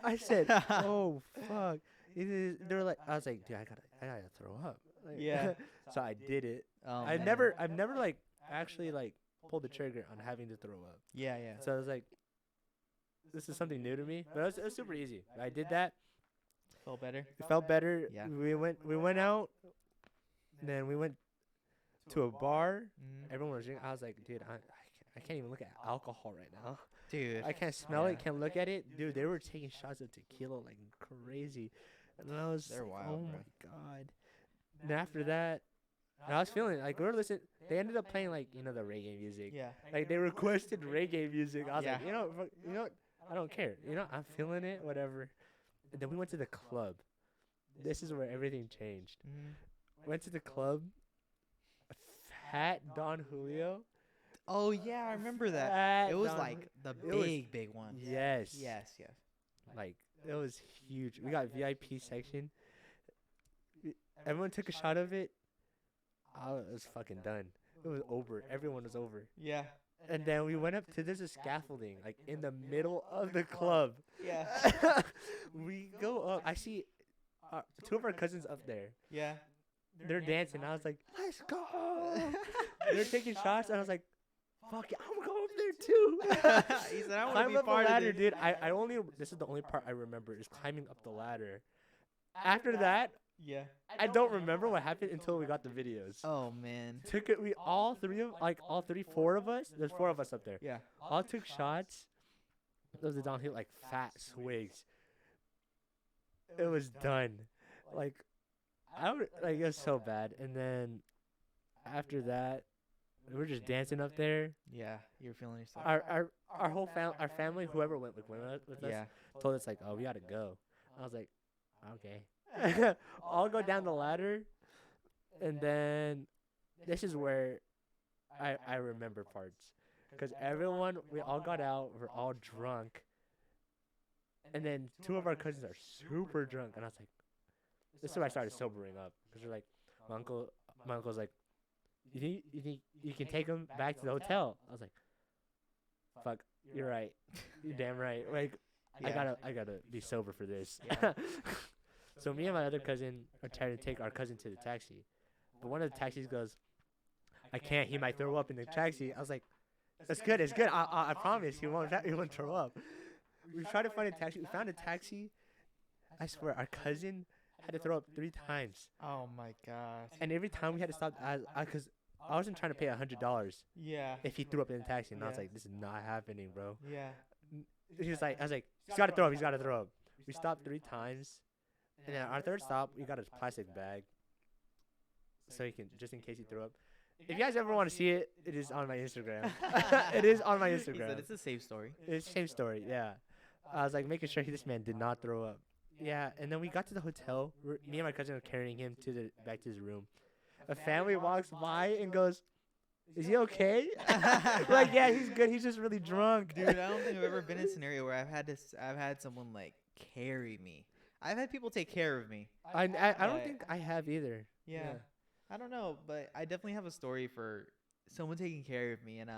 I said, oh fuck. They were like, I was like, dude, I gotta throw up. Like, Yeah. so I did it. Oh, I've man. never like actually like pulled the trigger on having to throw up. Yeah. Yeah. So I was like, this is something new to me, but it was super easy. I did that. Felt better. It felt better. Yeah. We went out. Then we went to a bar. Mhm. Everyone was drinking. I was like, dude, I can't even look at alcohol right now. Dude. I can't smell Yeah. it. Can't look at it. Dude, they were taking shots of tequila like crazy, and I was They're like, wild, oh bro. my god. And after that, and I was feeling like we were listening. They ended up playing like the reggae music. Yeah. Like they requested reggae music. I was like, Yeah. you know, what? I don't care. I'm feeling it. Whatever. And then we went to the club. This is where everything changed. Mhm. Went to the club. Fat Don Julio. Oh yeah, I remember that. Fat It was Don like the it was- big one. Yes. Yes. Yes. Like it was huge. We got VIP section. Everyone took a shot of it. I was fucking done. It was over. Everyone was over. Yeah. And then we went up to there's a scaffolding like in the middle of the club. Yeah. We go up. I see two of our cousins up there. Yeah. They're dancing. I was like, let's go. They're taking shots, and I was like, fuck it, I'm going up there too. He said, "I wanna Climb be up part the of ladder, this." dude. This is the only part I remember is climbing up the ladder. After that, Yeah. I don't remember what happened until we got the videos. Oh man. Took it. We all three of all three, four of us. There's four of us up there. Yeah. All took shots. Those are downhill like fat swigs. It was done. Like I would like it was so bad. And then after that, we were just dancing up there. Yeah. You're feeling yourself. Our whole our family, whoever went with us, Yeah. told us like, oh, we gotta go. I was like, okay. I'll go down the ladder, and then this is where I remember parts, because we all got out, we're all drunk, and then two of our cousins are super drunk, and I was like, this is where I started sobering up, because we're like, my uncle's like, you think you can take him back to the hotel? I was like, fuck, you're right, you're damn right, like. Yeah. I gotta be sober for this. Yeah. So me and my other cousin are trying to take our cousin to the taxi, but one of the taxis goes, I can't. He might throw up in the taxi. I was like, it's good. It's good. I promise he won't throw up. We tried to find a taxi. We found a taxi. I swear, our cousin had to throw up 3 times, Oh my gosh. and every time we had to stop. Because I wasn't trying to pay $100 Yeah. if he threw up in the taxi, and I was Yeah. like, this is not happening, bro. Yeah. He was like, I was like, he's got to throw up. He's got to throw up. We stopped 3 times, and then our third stop, we got a plastic bag, so he can just in case he threw up. If you guys ever want to see it, it is on my Instagram. It is on my He said Instagram. it's a safe story. It's the same story. Yeah, I was like making sure this man did not throw up. Yeah, and then we got to the hotel. Me and my cousin were carrying him back to his room. A family walks by and goes, "Is he okay?" We're like, yeah, he's good. He's just really drunk, Dude, I don't think I've ever been in a scenario where I've had someone like carry me. I've had people take care of me. I don't But- think I have either. Yeah. I don't know, but I definitely have a story for someone taking care of me, and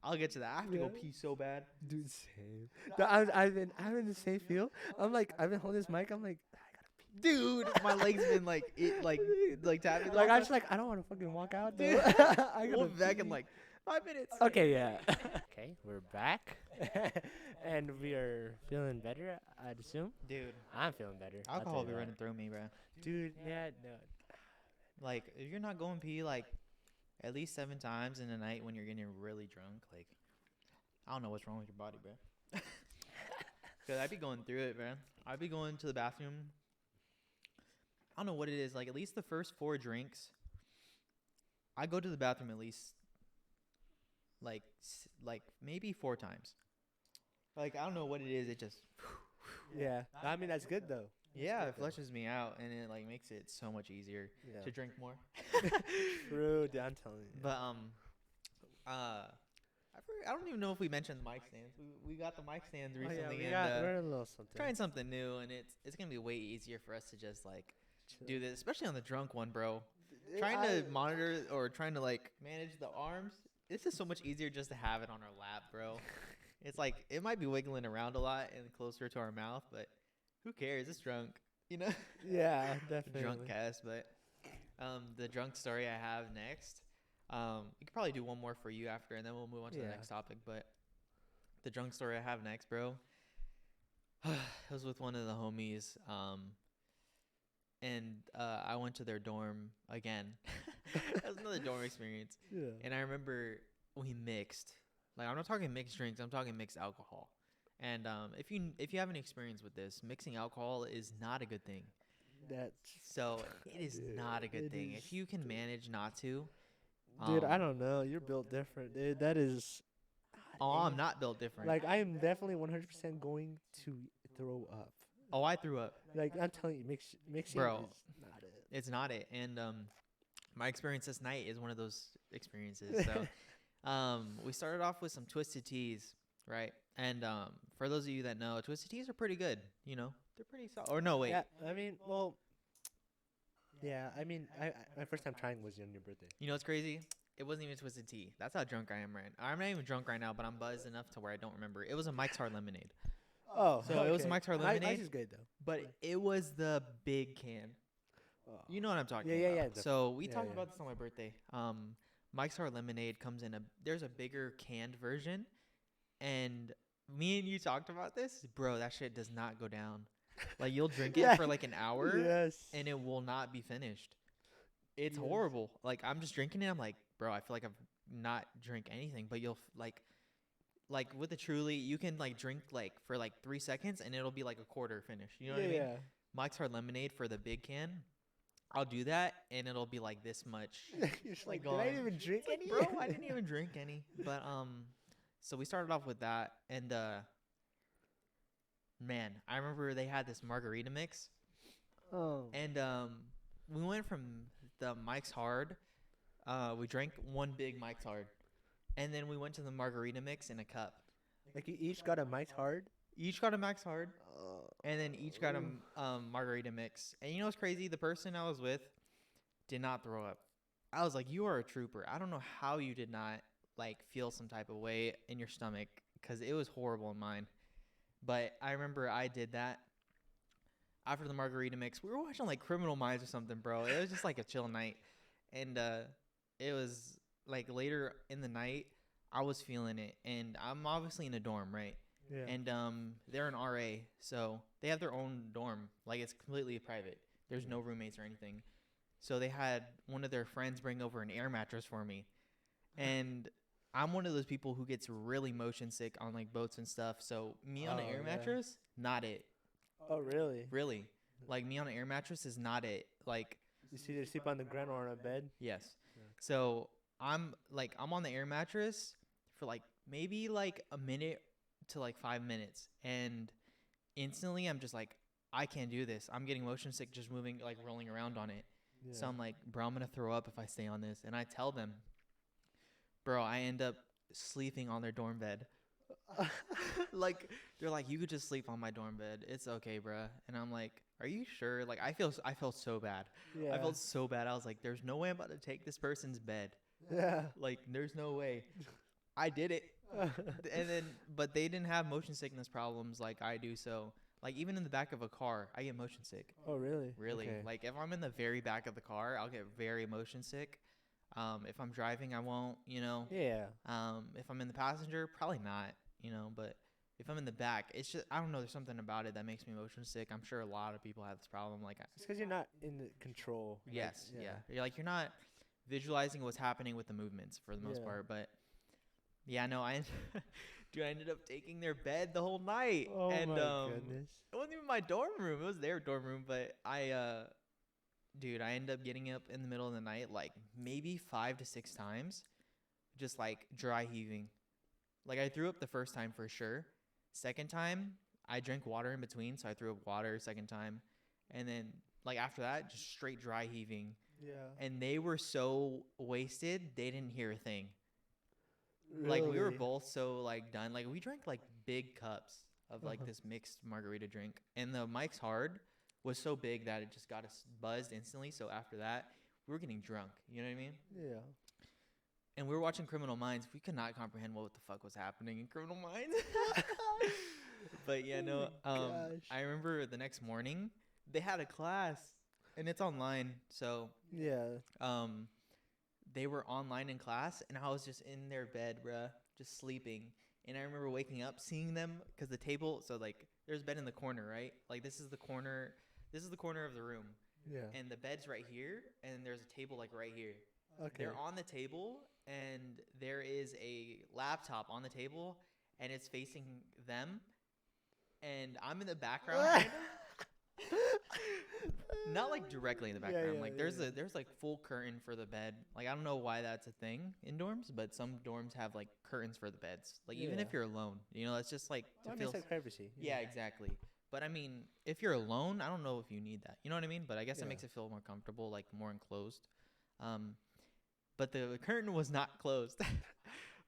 I'll get to that. I have to go Yeah. pee so bad. Dude, same. I've been the same feel. I'm like, I've been holding this mic. I'm like, I gotta pee. Dude, my legs been like tapping. the Like whole I'm just time. like, I don't want to fucking walk out. Dude, Dude. I gotta we'll be back in pee. like 5 minutes. Okay, yeah. Okay, we're back, and we are feeling better. I'd assume. Dude, I'm feeling better. I'll tell alcohol you be that. running through me, bro. Dude, yeah, no. Like, if you're not going pee like at least 7 times in a night when you're getting really drunk, like, I don't know what's wrong with your body, bro. Cause I'd be going through it, man. I'd be going to the bathroom. I don't know what it is. Like, at least the first 4 drinks, I go to the bathroom at least like maybe 4 times. Like, I don't know what it is. It just Yeah, I mean that's good though. yeah, good it though. flushes me out, and it like makes it so much easier Yeah. to drink more. True, dude, I'm telling you. But I don't even know if we mentioned the mic stands. We got the mic stands Oh, yeah, recently, we and we're a little something. trying something new, and it's gonna be way easier for us to just like do this, especially on the drunk one, bro. Trying to monitor or trying to like manage the arms. This is so much easier just to have it on our lap, bro. It's like it might be wiggling around a lot and closer to our mouth, but who cares? It's drunk, you know. Yeah, definitely. Drunk cast, but the drunk story I have next. We could probably do one more for you after, and then we'll move on to the Yeah. next topic. But the drunk story I have next, bro. It was with one of the homies, and I went to their dorm again. That was another dorm experience, Yeah. and I remember we mixed. Like, I'm not talking mixed drinks. I'm talking mixed alcohol. And if you have any experience with this, mixing alcohol is not a good thing. That's So it is Dude, not a good it thing. is- If you can manage not to, dude. I don't know. You're built different, dude. That is. Oh, I'm not built different. Like I am definitely 100% going to throw up. Oh, I threw up. Like I'm telling you, mixing Bro. is not it. It's not it. And my experience this night is one of those experiences. So we started off with some twisted teas, right? And for those of you that know, twisted teas are pretty good. You know, they're pretty solid. Or no, wait. Yeah, I mean, well. Yeah, I mean, I my first time trying was on your birthday. You know what's crazy? It wasn't even twisted tea. That's how drunk I am right now. I'm not even drunk right now, but I'm buzzed enough to where I don't remember. It was a Mike's Hard Lemonade. Oh, So it was Mike's Hard Ice Lemonade? is good though. But it was the big can. Oh. You know what I'm talking Yeah, yeah, about. yeah, So we yeah, talked yeah. about this on my birthday. Mike's Hard Lemonade comes in there's a bigger canned version, and me and you talked about this, bro. That shit does not go down. Like you'll drink it for like an hour Yes. and it will not be finished. It's Yes. horrible. Like I'm just drinking it. I'm like, bro, I feel like I've not drink anything. But you'll like with the Truly, you can like drink like for like 3 seconds and it'll be like a quarter finish. You know what I mean? Yeah. Mike's Hard Lemonade for the big can. I'll do that and it'll be like this much. You're just like, gone. did I even drink It's like, any? bro, I didn't even drink any. But so we started off with that and man, I remember they had this margarita mix. Oh. And we went from the Mike's Hard. We drank one big Mike's Hard, and then we went to the margarita mix in a cup. Like you each got a Mike's Hard. Each got a Mike's Hard, Oh. and then each got a margarita mix. And you know what's crazy? The person I was with did not throw up. I was like, "You are a trooper." I don't know how you did not like feel some type of way in your stomach because it was horrible in mine. But I remember I did that. After the margarita mix, we were watching like Criminal Minds or something, bro. It was just like a chill night. And it was like later in the night, I was feeling it. And I'm obviously in a dorm, right? Yeah. And they're an RA, so they have their own dorm. Like it's completely private. There's no roommates or anything. So they had one of their friends bring over an air mattress for me. And I'm one of those people who gets really motion sick on like boats and stuff. So me on an Oh, air yeah. mattress, not it. Oh, really? Really. Like me on an air mattress is not it. Like You see, they sleep on the ground or on a bed. yes. Yeah. So I'm on the air mattress for like maybe like a minute to like 5 minutes, and instantly I'm just like, I can't do this. I'm getting motion sick just moving, like rolling around on it. Yeah. So I'm like, bro, I'm gonna throw up if I stay on this. And I tell them, bro, I end up sleeping on their dorm bed. Like they're like, you could just sleep on my dorm bed. It's okay, bruh. And I'm like, are you sure? Like I felt so bad. Yeah. I felt so bad. I was like, there's no way I'm about to take this person's bed. Yeah. Like there's no way. I did it. And then but they didn't have motion sickness problems like I do. So like even in the back of a car, I get motion sick. Oh, really? Really. Okay. Like if I'm in the very back of the car, I'll get very motion sick. If I'm driving, I won't, you know. Yeah. If I'm in the passenger, probably not, you know, but if I'm in the back, it's just, I don't know, there's something about it that makes me motion sick. I'm sure a lot of people have this problem. Like, It's because you're not in the control. like, yes, yeah. You're like, you're not visualizing what's happening with the movements for the most Yeah. part, but yeah, no, dude, I ended up taking their bed the whole night. Oh And, my goodness. it wasn't even my dorm room. It was their dorm room, but dude, I ended up getting up in the middle of the night, like maybe 5 to 6 times, just like dry heaving. Like I threw up the first time for sure. Second time, I drank water in between, so I threw up water second time. And then like after that, just straight dry heaving. Yeah. And they were so wasted, they didn't hear a thing. Like we were Really? both so like done. Like we drank like big cups of like Uh-huh. this mixed margarita drink. And the Mike's Hard was so big that it just got us buzzed instantly. So after that, we were getting drunk. You know what I mean? Yeah. And we were watching Criminal Minds. We could not comprehend what the fuck was happening in Criminal Minds. But yeah, no. Oh my gosh. I remember the next morning they had a class, and it's online. So Yeah. they were online in class, and I was just in their bed, bruh, just sleeping. And I remember waking up, seeing them, because the table. So like, there's a bed in the corner, right? Like this is the corner. This is the corner of the room, Yeah. and the bed's right here, and there's a table like right here. Okay. They're on the table, and there is a laptop on the table, and it's facing them, and I'm in the background, kind of. Not like directly in the Yeah, background. yeah, Like yeah, there's yeah. there's like full curtain for the bed. Like I don't know why that's a thing in dorms, but some dorms have like curtains for the beds. Like even if Yeah. you're alone, you know, it's just like to Well, I mean, feel. it's like privacy. Yeah, exactly. But I mean, if you're alone, I don't know if you need that. You know what I mean? But I guess it Yeah. makes it feel more comfortable, like more enclosed. But the curtain was not closed.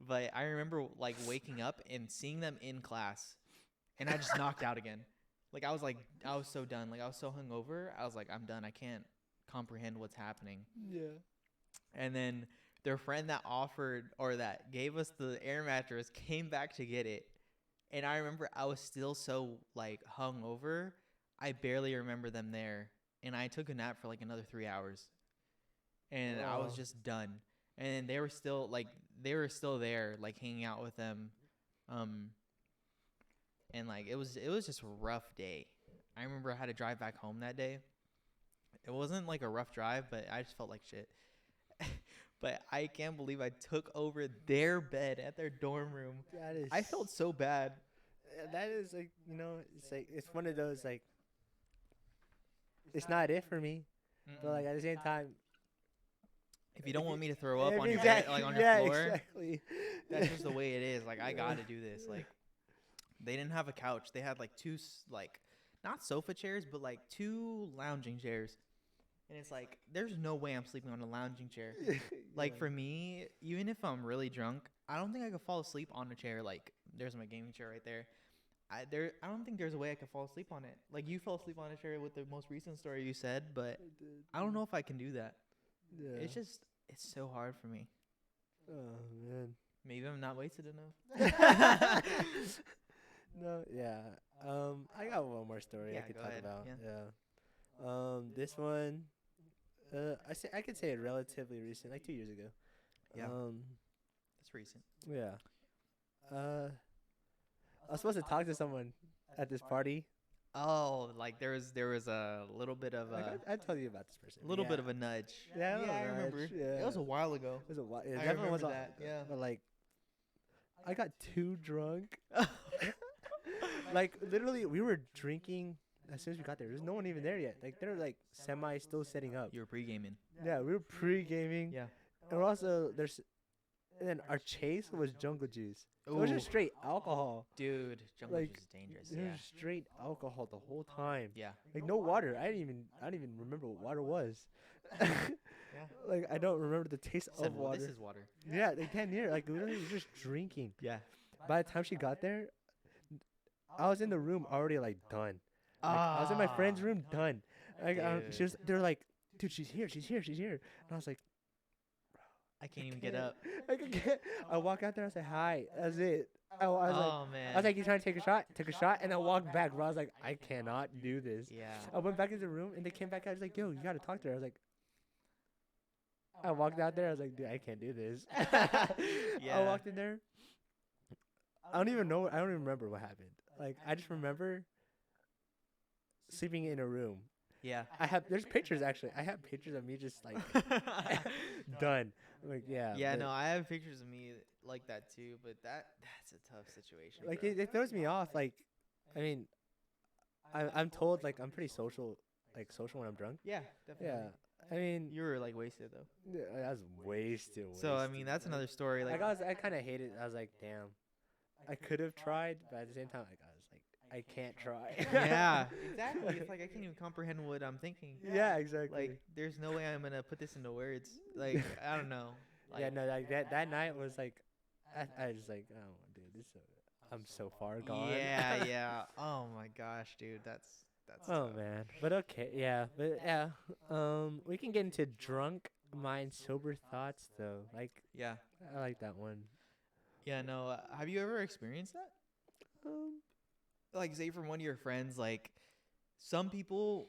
But I remember like waking up and seeing them in class, and I just knocked out again. Like I was so done. Like I was so hungover. I was like, I'm done. I can't comprehend what's happening. Yeah. And then their friend that offered or that gave us the air mattress came back to get it. And I remember I was still so like hungover. I barely remember them there. And I took a nap for like another 3 hours. And I was Oh. just done. And they were still there, like hanging out with them. And like it was just a rough day. I remember I had to drive back home that day. It wasn't like a rough drive, but I just felt like shit. But I can't believe I took over their bed at their dorm room. That is. I felt so bad. That is like, it's like it's one of those like. It's not it for me, but like at the same time. If you don't want me to throw up on your bed, like on your floor, exactly. that's just the way it is. Like I gotta do this. Like they didn't have a couch. They had like two like not sofa chairs, but like two lounging chairs. And it's like there's no way I'm sleeping on a lounging chair. Like for me, even if I'm really drunk, I don't think I could fall asleep on a chair. Like there's my gaming chair right there. I don't think there's a way I could fall asleep on it. Like you fell asleep on a chair with the most recent story you said, but I don't know if I can do that. Yeah. It's so hard for me. Oh man. Maybe I'm not wasted enough. No, yeah. I got one more story I could talk about. Yeah. This one, I could say it relatively recent, like 2 years ago. Yeah. It's recent. Yeah. I was supposed to talk to someone at this party. Oh, like there was a little bit of a I tell you about this person. a little bit of a nudge. Yeah, I remember. Yeah. It was a while ago. It was a while. It I definitely remember was that. Yeah. But like, I got too drunk. Like literally, we were drinking as soon as we got there. There's no one even there yet. Like they're like semi still setting up. You were pre-gaming. Yeah, we were pre-gaming. Yeah. And we're also and then our chase was jungle juice. It was just straight alcohol. Dude, jungle Like, juice is dangerous. It Yeah. was straight alcohol the whole time. Yeah. Like no water. I didn't even remember what water was. Yeah. Like I don't remember the taste Said, of well, water. this is water. Yeah, they can't hear. Like literally, we were just drinking. Yeah. By the time she got there, I was in the room already like done. Like, I was in my friend's room done. Like Dude. they're like, dude, she's here. And I was like, I can't even get up. I walk out there. I say hi. That's it. I was Oh like, man. I was like, you trying to take a shot? Took a shot, and I walked back. Bro, I was like, I cannot do this. Yeah. I went back into the room, and they came back. I was like, yo, you gotta talk to her. I was like, I walked out there. I was like, dude, I can't do this. Yeah. I walked in there. I don't even remember what happened. Like, I just remember sleeping in a room. Yeah. There's pictures actually. I have pictures of me just like done. Like, yeah. Yeah, but, no, I have pictures of me like that too, but that's a tough situation. like bro. it throws me off. Like, I mean, I'm told like I'm pretty social when I'm drunk. Yeah, definitely. Yeah. I mean, You were like wasted though. yeah, I was wasted. So I mean, that's another story. Like, I kind of hated. I was like, damn, I could have tried, but at the same time, like I was like, I can't try. yeah, exactly. It's like I can't even comprehend what I'm thinking. Yeah, exactly. Like, there's no way I'm gonna put this into words. Like, I don't know. Like, yeah, no, like that night was like, I was like, oh, dude, I'm so far gone. Yeah, yeah. Oh my gosh, dude, that's Oh tough. man, but okay, yeah, we can get into drunk mind sober thoughts though. Like, Yeah, I like that one. yeah. No, have you ever experienced that? Like, say from one of your friends, like some people.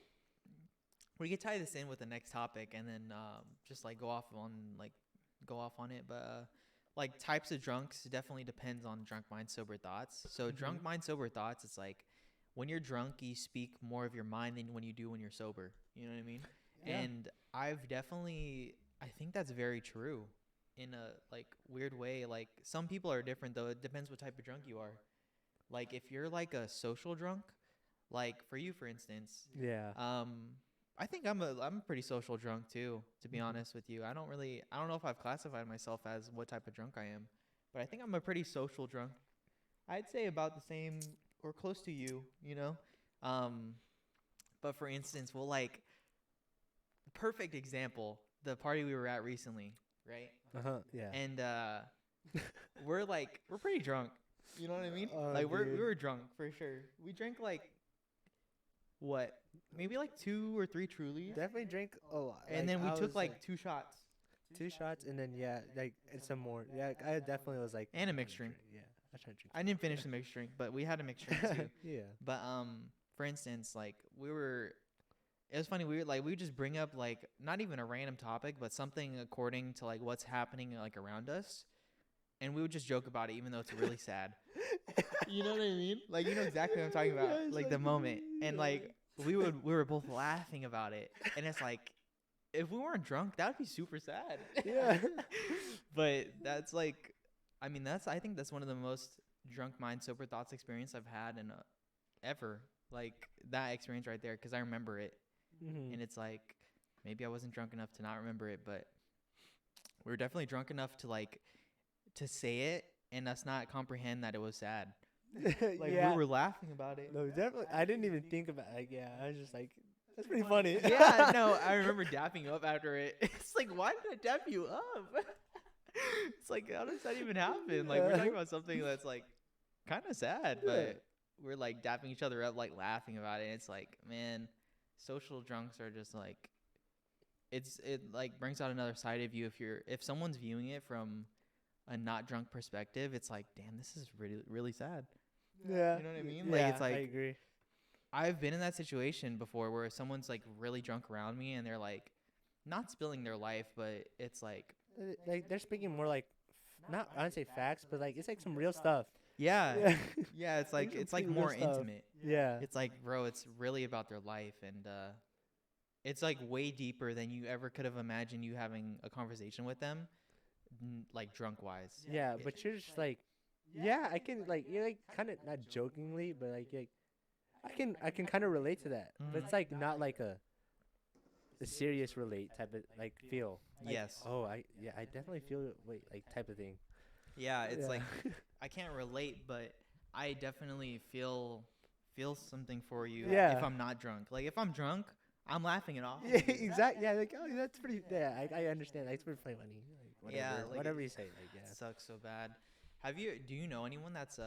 We could tie this in with the next topic, and then just like go off on it. But like types of drunks definitely depends on drunk mind sober thoughts. So drunk mind sober thoughts, it's like when you're drunk, you speak more of your mind than when you do when you're sober. You know what I mean? Yeah. And I think that's very true in a like weird way. Like some people are different though. It depends what type of drunk you are. Like if you're like a social drunk, like for you, for instance, Yeah. I think I'm a pretty social drunk too, to be honest with you. I don't know if I've classified myself as what type of drunk I am, but I think I'm a pretty social drunk. I'd say about the same or close to you, you know? But for instance, perfect example, the party we were at recently, right? Yeah. And we're pretty drunk. You know what I mean? Oh, Like we dude. were drunk for sure. We drank like what? Maybe like 2 or 3 Trulies. Definitely drink a lot. And then we I took was, like 2 shots 2 shots, and then and some more. Yeah, I definitely was like. and a mixed drink. Yeah, I was trying to drink. I didn't finish the mixed drink, but we had a mixed drink too. Yeah. But for instance, like it was funny. We would just bring up like not even a random topic, but something according to like what's happening like around us, and we would just joke about it, even though it's really sad. You know what I mean? Like you know exactly what I'm talking about, Yeah, it's like the moment, and yeah. like we were both laughing about it, and it's like, if we weren't drunk, that would be super sad. Yeah. But that's like, I mean, I think that's one of the most drunk mind sober thoughts experience I've had in ever. Like that experience right there, because I remember it, and it's like, maybe I wasn't drunk enough to not remember it, but we were definitely drunk enough to like to say it and us not comprehend that it was sad. Like Yeah. we were laughing about it. No, definitely. I didn't even think about. Like, yeah, I was just like, that's pretty funny. Yeah, no, I remember dapping you up after it. It's like, why did I dap you up? It's like, how does that even happen? Like, we're talking about something that's like kind of sad, but we're like dapping each other up, like laughing about it. And it's like, man, social drunks are just like, it like brings out another side of you. If someone's viewing it from a not drunk perspective, it's like, damn, this is really, really sad. Yeah. You know what I mean? Yeah, Like, it's I like, agree. I've been in that situation before where someone's like really drunk around me and they're like not spilling their life, but it's like, Like they're speaking more like, not I don't say facts, but like it's like some real stuff. yeah, Yeah. yeah, it's like some it's like pretty real more stuff. intimate. Yeah. It's like, bro, it's really about their life, and it's like way deeper than you ever could have imagined you having a conversation with them, like drunk wise. Yeah, but you're just like, yeah, I can like you're like kind of not jokingly, but like I can kind of relate to that. But Mhm. it's like not like a serious relate type of like feel. Like, Yes. Oh, I definitely feel it. Wait, like type of thing. Yeah, it's Yeah. like I can't relate, but I definitely feel something for you Yeah. if I'm not drunk. Like if I'm drunk, I'm laughing it off. Yeah, exactly. Yeah, like oh, that's pretty. Yeah, I understand. Like, it's pretty funny. Like, whatever, Yeah, like, whatever you say. Like, It yeah. sucks so bad. Do you know anyone that's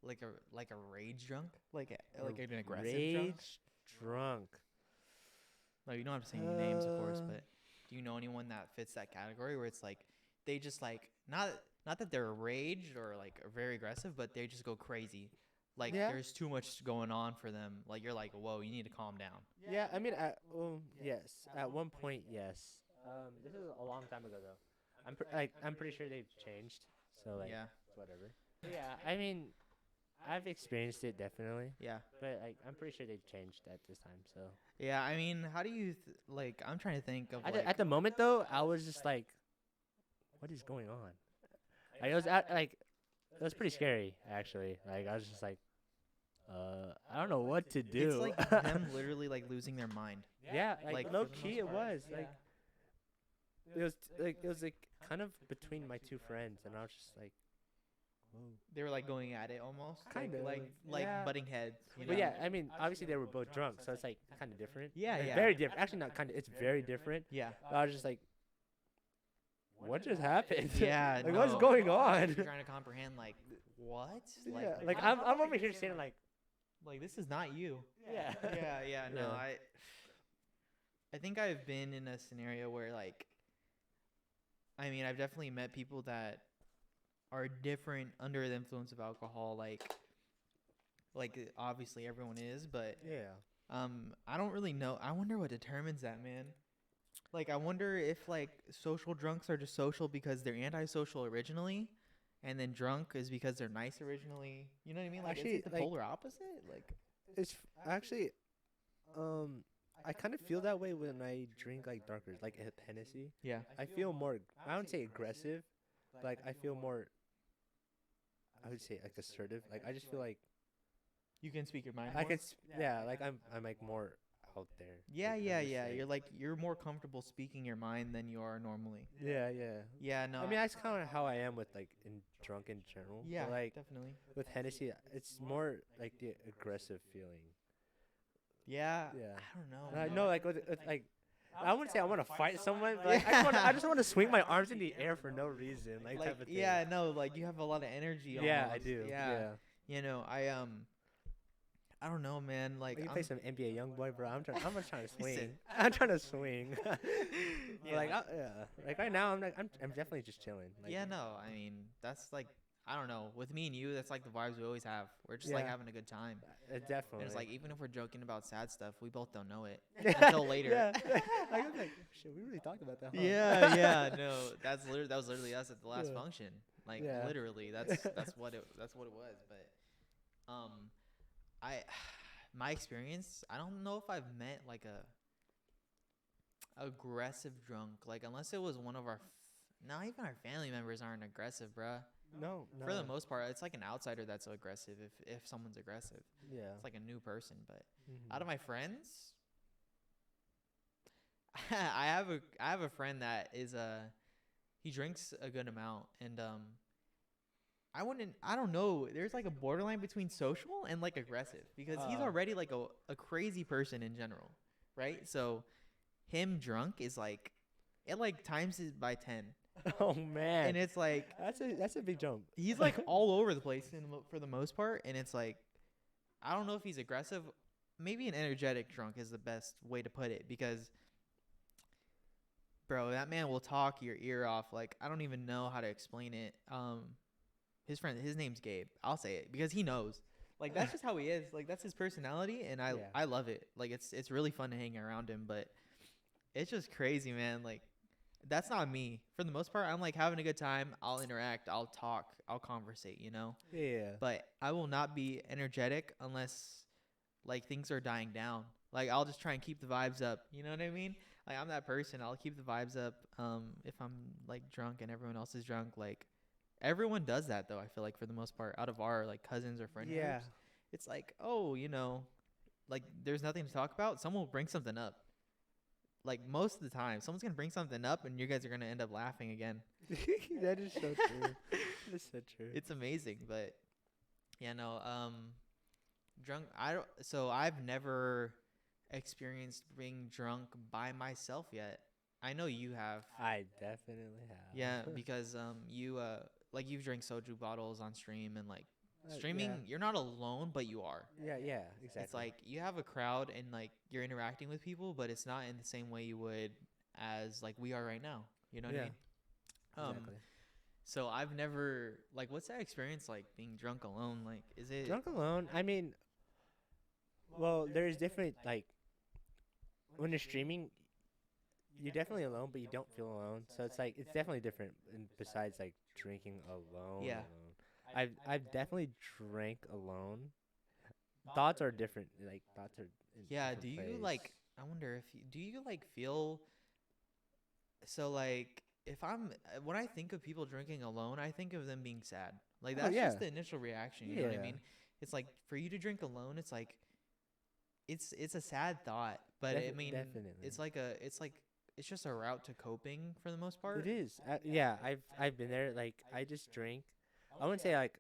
like a rage drunk? Like an aggressive drunk? Rage drunk. No, you don't have to say any names, of course, Uh, but do you know anyone that fits that category where it's like they just like not that they're rage or like are very aggressive, but they just go crazy. Like Yeah. there's too much going on for them. Like you're like, whoa, you need to calm down. Yeah, I mean, yes. At one point, yes. This is a long time ago though. I'm pretty sure they've changed. So like, Yeah, whatever. Yeah, I mean, I've experienced it definitely, yeah, but like, I'm pretty sure they've changed at this time. So yeah. I mean, how do you like? I'm trying to think of like. at the moment though, I was just like, what is going on? Like, it was pretty scary actually. Like I was just like, I don't know what to do. It's like them literally like losing their mind. Yeah, like, like for low the key, most it part. was like it was like kind of between my two friends, and I was just like, whoa. They were like going at it almost. Kinda, like yeah. butting heads. You But know? yeah, I mean, obviously they were both drunk, so it's like kind of different. Yeah, Like, yeah. very different. Actually, not kind of. It's very different. Yeah. But I was just like, what just happened? Yeah, like what's no. going on? You're trying to comprehend like what? Yeah, like I'm over here saying like, like this is not you. yeah, Yeah, no, Yeah. I think I've been in a scenario where like I mean, I've definitely met people that are different under the influence of alcohol, like obviously everyone is, but yeah. I don't really know. I wonder what determines that, man. Like I wonder if like social drunks are just social because they're antisocial originally, and then drunk is because they're nice originally. You know what I mean? Like Actually, is it the like- polar opposite? Like It's actually, I kind of feel that way when I drink like darker, like Hennessy. yeah. I feel more. I don't say aggressive, but like I feel more. I would say like assertive. Like I just feel like You can speak your mind. I more. can. Yeah, like I'm like more out there. Yeah, like, yeah, I'm just, yeah. You're more comfortable speaking your mind than you are normally. Yeah, yeah. Yeah, no. I mean, that's kind of how I am with like in drunk in general. yeah, But, like definitely. with Hennessy, it's more like the aggressive feeling. Yeah. Yeah. I don't know. And I man. know, like with like. I wouldn't say I want to fight someone, but like, I just want to swing my arms in the air for no reason, like type of thing. yeah, no, like you have a lot of energy. Yeah, I almost. do. Yeah. Yeah. You know, I don't know, man. Like Like you I'm- play some NBA YoungBoy, bro. I'm just trying to swing. Listen. I'm trying to swing. But, Yeah. like like right now, I'm definitely just chilling. Like, yeah, no. I mean, that's like I don't know. With me and you, that's like the vibes we always have. We're just like Yeah. having a good time. Definitely. And it's like even if we're joking about sad stuff, we both don't know it Yeah. until later. Yeah. Like, I'm like, shit, we really talked about that. Huh? Yeah, no, that was literally us at the last Yeah. function. Like Yeah. literally, that's what it was. But I my experience, I don't know if I've met like a aggressive drunk, like unless it was one of our not even our family members aren't aggressive, bruh. No, For the no. most part, it's like an outsider that's aggressive if someone's aggressive. Yeah. It's like a new person, but Mhm. out of my friends, I have a friend that is he drinks a good amount, and I don't know, there's like a borderline between social and like aggressive because he's already like a crazy person in general, right? So him drunk is like it like times it by 10, Oh man, and it's like that's a big jump. he's like all over the place for the most part, and it's like I don't know if he's aggressive. Maybe an energetic drunk is the best way to put it because, bro, that man will talk your ear off. Like I don't even know how to explain it. His name's Gabe. I'll say it because he knows. Like that's just how he is. Like that's his personality, and Yeah. I love it. Like it's really fun to hang around him, but it's just crazy, man. Like that's not me. For the most part, I'm like having a good time. I'll interact. I'll talk. I'll conversate. You know. Yeah. But I will not be energetic unless like things are dying down. Like I'll just try and keep the vibes up. You know what I mean? Like I'm that person. I'll keep the vibes up. If I'm like drunk and everyone else is drunk, like everyone does that though. I feel like for the most part, out of our like cousins or friend Yeah. groups, it's like oh like there's nothing to talk about. Someone will bring something up. Like most of the time, someone's gonna bring something up, and you guys are gonna end up laughing again. That is so true. That is so true. It's amazing, but yeah, no. Drunk. I don't. So I've never experienced being drunk by myself yet. I know you have. I definitely have. Yeah, because you like you've drank soju bottles on stream and like streaming. Yeah. You're not alone, but you are. Yeah, exactly. It's like you have a crowd and like you're interacting with people, but it's not in the same way you would as like we are right now. You know what I Yeah. mean? Exactly. So I've never like what's that experience like being drunk alone? Like is it Drunk alone. I mean, well, there's different like when you're streaming, you're definitely alone, but you don't feel alone. So it's like it's definitely different. And besides like drinking alone. Yeah. alone. I've definitely drank alone. Thoughts are different. Like thoughts are. In Yeah, different do you place. like I wonder if you do you like feel so like if I'm when I think of people drinking alone, I think of them being sad. Like Oh, that's yeah. just the initial reaction, you know what I Yeah. mean? It's like for you to drink alone, it's like it's a sad thought, but I mean Definitely. it's just a route to coping for the most part. It is. Yeah, I've been there. Like I just drink. I wouldn't say like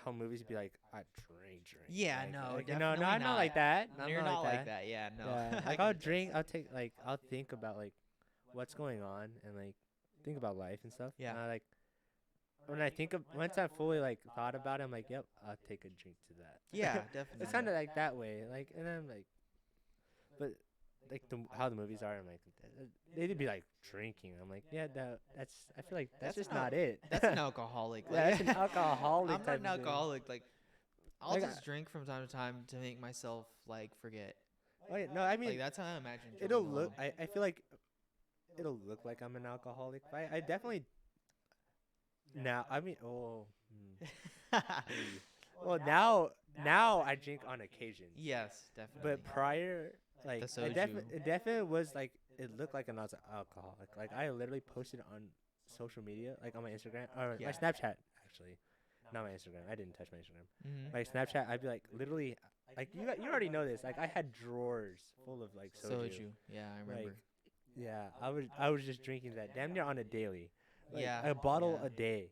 how movies be like I drink. Yeah, like, no, like, definitely no, I'm not like that. I'm You're not like like that. Yeah, no. Yeah, I like can I'll attest. drink. I'll think about like what's going on and like think about life and stuff. Yeah. And I like when I think of once I fully like thought about it, I'm like, yep, I'll take a drink to that. Yeah, definitely. It's kind of like that way. Like, and I'm like, but like how the movies are, I'm like, they'd be like drinking. I'm like, yeah, that's. I feel like that's just an not it. That's an alcoholic. Yeah, that's an alcoholic I'm not type an of thing. alcoholic. Like, I'll Like, just drink from time to time to make myself like forget. Oh, yeah, no, I mean, Like that's how I imagine. it'll drinking look. alone. I feel like it'll look like I'm an alcoholic. But I definitely. Now I mean, well now I drink on occasions. Yes, definitely. But prior, like The it soju. definitely was like it looked like an alcoholic. Like I literally posted on social media, like on my Instagram or Yeah. my Snapchat actually, not my Instagram. I didn't touch my Instagram. Mhm. My Snapchat, I'd be like literally, like you already know this. Like I had drawers full of like soju. Yeah, I remember. Like, yeah, I was just drinking that damn near on a daily. Like, Yeah, a bottle yeah. a day.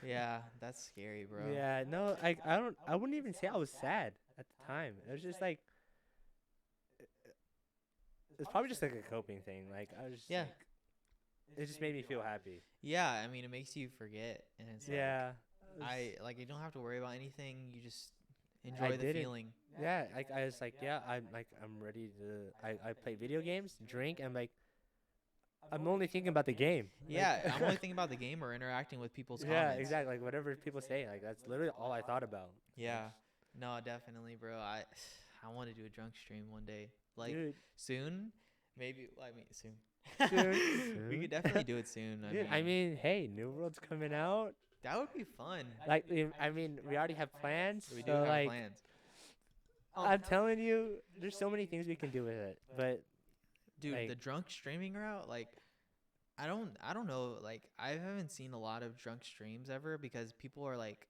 Yeah, that's scary, bro. Yeah, no, I wouldn't even say I was sad at the time. It was just like it's probably just like a coping thing. Like I was just Yeah. like, it just made me feel happy. Yeah, I mean, it makes you forget, and it's Yeah. like you don't have to worry about anything. You just I enjoy the didn't. feeling. Yeah, like I was like, yeah, I'm ready to I play video games, drink, and like I'm only thinking about the game. Yeah, Like- I'm only thinking about the game or interacting with people's yeah, comments. exactly. Like whatever people say, like that's literally all I thought about. Yeah, no, definitely, bro. I want to do a drunk stream one day, like Dude, soon, maybe. Well, I mean, soon. Soon. We could definitely do it soon. dude, I mean, hey, New World's coming out. that would be fun. Like, I mean, we already have plans. We do so have like, plans. I'm telling you, there's so many things we can do with it. But Dude, like, the drunk streaming route, like I don't know, like I haven't seen a lot of drunk streams ever because people are like,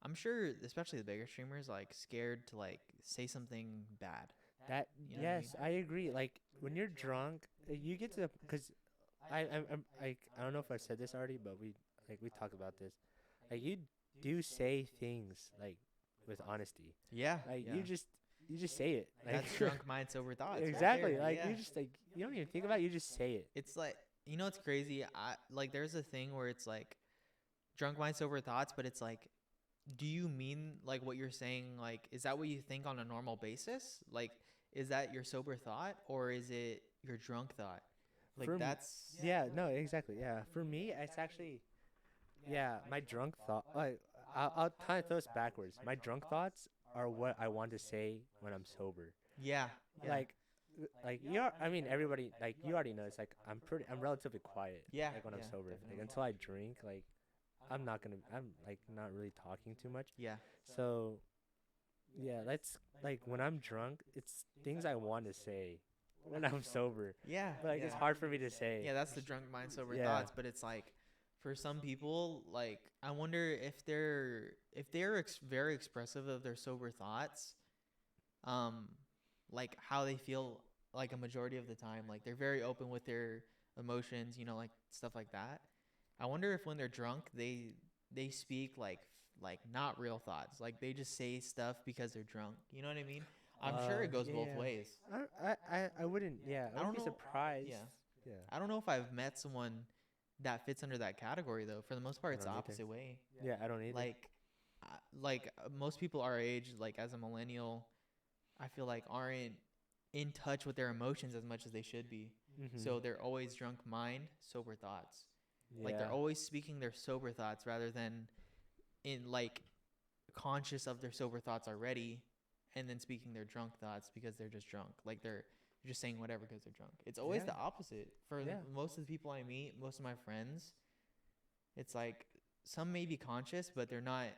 I'm sure especially the bigger streamers like scared to like say something bad. that, You know what I mean? yes, I agree. Like when you're drunk, you get to, because I don't know if I said this already, but we talk about this. Like you do say things like with honesty. Yeah, Like yeah. you just say it. Like That's drunk mind sober thoughts. Right exactly. there, Like yeah. you just like you don't even think about it, you just say it. It's like, you know, it's crazy. I like there's a thing where it's like drunk mind sober thoughts, but it's like, do you mean like what you're saying? Like, is that what you think on a normal basis? Like, is that your sober thought or is it your drunk thought? Like For m- that's Yeah, no, exactly. Yeah. For me, it's actually yeah, my drunk thought like I'll kind of throw this backwards. My drunk thoughts are what I want to say when I'm sober. yeah, yeah, Like like you're I mean everybody like you already know it's like I'm relatively quiet yeah, like when I'm yeah, sober. Like definitely. until I drink like I'm like not really talking too much. Yeah, So yeah, that's like when I'm drunk, it's things I want to say when I'm sober. yeah, But like yeah. it's hard for me to say. Yeah, that's the drunk mind sober Yeah. thoughts, but it's like for some people, like I wonder if they're very expressive of their sober thoughts, um, like how they feel like a majority of the time. Like they're very open with their emotions, you know, like stuff like that. I wonder if when they're drunk, they speak like not real thoughts. Like they just say stuff because they're drunk. You know what I mean? I'm sure it goes both Yeah. ways. I wouldn't yeah, I I wouldn't don't be know. surprised. Yeah. Yeah. I don't know if I've met someone that fits under that category though. For the most part, I it's the don't either. opposite way. Yeah, I don't either. Like, most people our age, like as a millennial, I feel like aren't in touch with their emotions as much as they should be. Mhm. So they're always drunk mind, sober thoughts. Like Yeah. they're always speaking their sober thoughts rather than in like conscious of their sober thoughts already, and then speaking their drunk thoughts because they're just drunk. Like they're just saying whatever because they're drunk. It's always Yeah. the opposite for Yeah. most of the people I meet, most of my friends. It's like some may be conscious, but they're not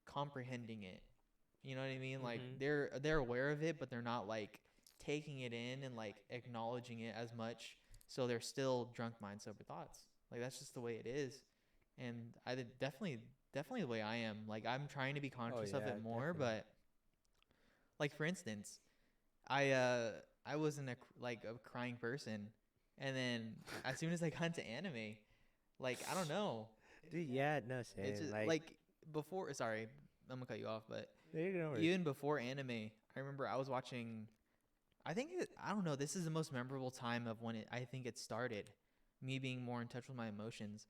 comprehending it. You know what I mean? Like Mhm. they're aware of it, but they're not like taking it in and like acknowledging it as much. So they're still drunk mind sober thoughts. Like that's just the way it is. And definitely the way I am. Like I'm trying to be Oh conscious of yeah, it more, definitely. but like for instance, I wasn't like a crying person, and then as soon as I got into anime, like I don't know, Dude, yeah, no it's same. just Like like before. Sorry, I'm gonna cut you off, but there you go. even before anime, I remember I was watching. I don't know. This is the most memorable time of when I think it started. Me being more in touch with my emotions,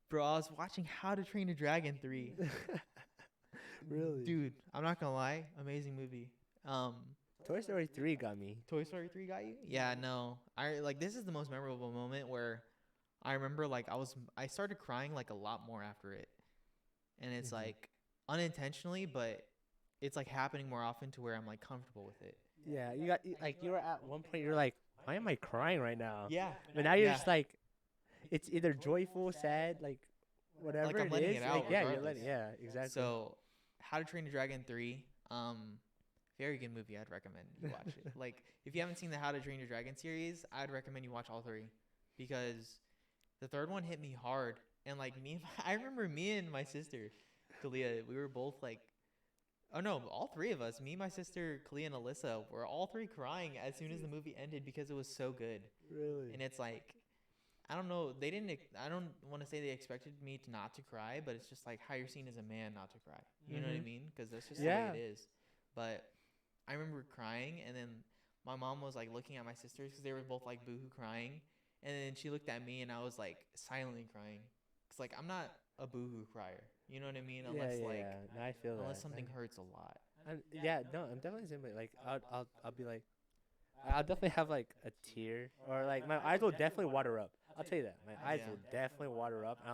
bro. I was watching How to Train a Dragon 3. Really? Dude, I'm not gonna lie, amazing movie. Um, Toy Story 3 got me. Toy Story 3 got you? Yeah, no. I like this is the most memorable moment where I remember like I started crying like a lot more after it. And it's Mhm. like unintentionally, but it's like happening more often to where I'm like comfortable with it. Yeah, like you were at one point you're like, why am I crying right now? Yeah. But now you're Yeah. just like, it's either joyful, sad, like whatever I'm it letting is. it Like out yeah, you're regardless. letting yeah, exactly. So, How to Train a Dragon 3, very good movie. I'd recommend you watch it. Like, if you haven't seen the How to Train Your Dragon series, I'd recommend you watch all three because the third one hit me hard. And like I remember me and my sister, Kalia, we were both like, oh no, all three of us, me, my sister, Kalia, and Alyssa, were all three crying as soon as the movie ended because it was so good. Really? And it's like, I don't know, I don't want to say they expected me to not to cry, but it's just like how you're seen as a man not to cry. You know what I Mhm. mean? Because that's just Yeah. the way it is. But I remember crying, and then my mom was like looking at my sisters because they were both like boohoo crying, and then she looked at me, and I was like silently crying, cause like I'm not a boohoo crier. You know what I mean? Yeah, Unless yeah, like yeah. No, I feel unless that. something hurts a lot. Yeah, no, I'm definitely the same way. Like I'll be like, I'll definitely have like a tear or like my eyes will definitely water up. I'll tell you that. My eyes Yeah. will definitely water up, and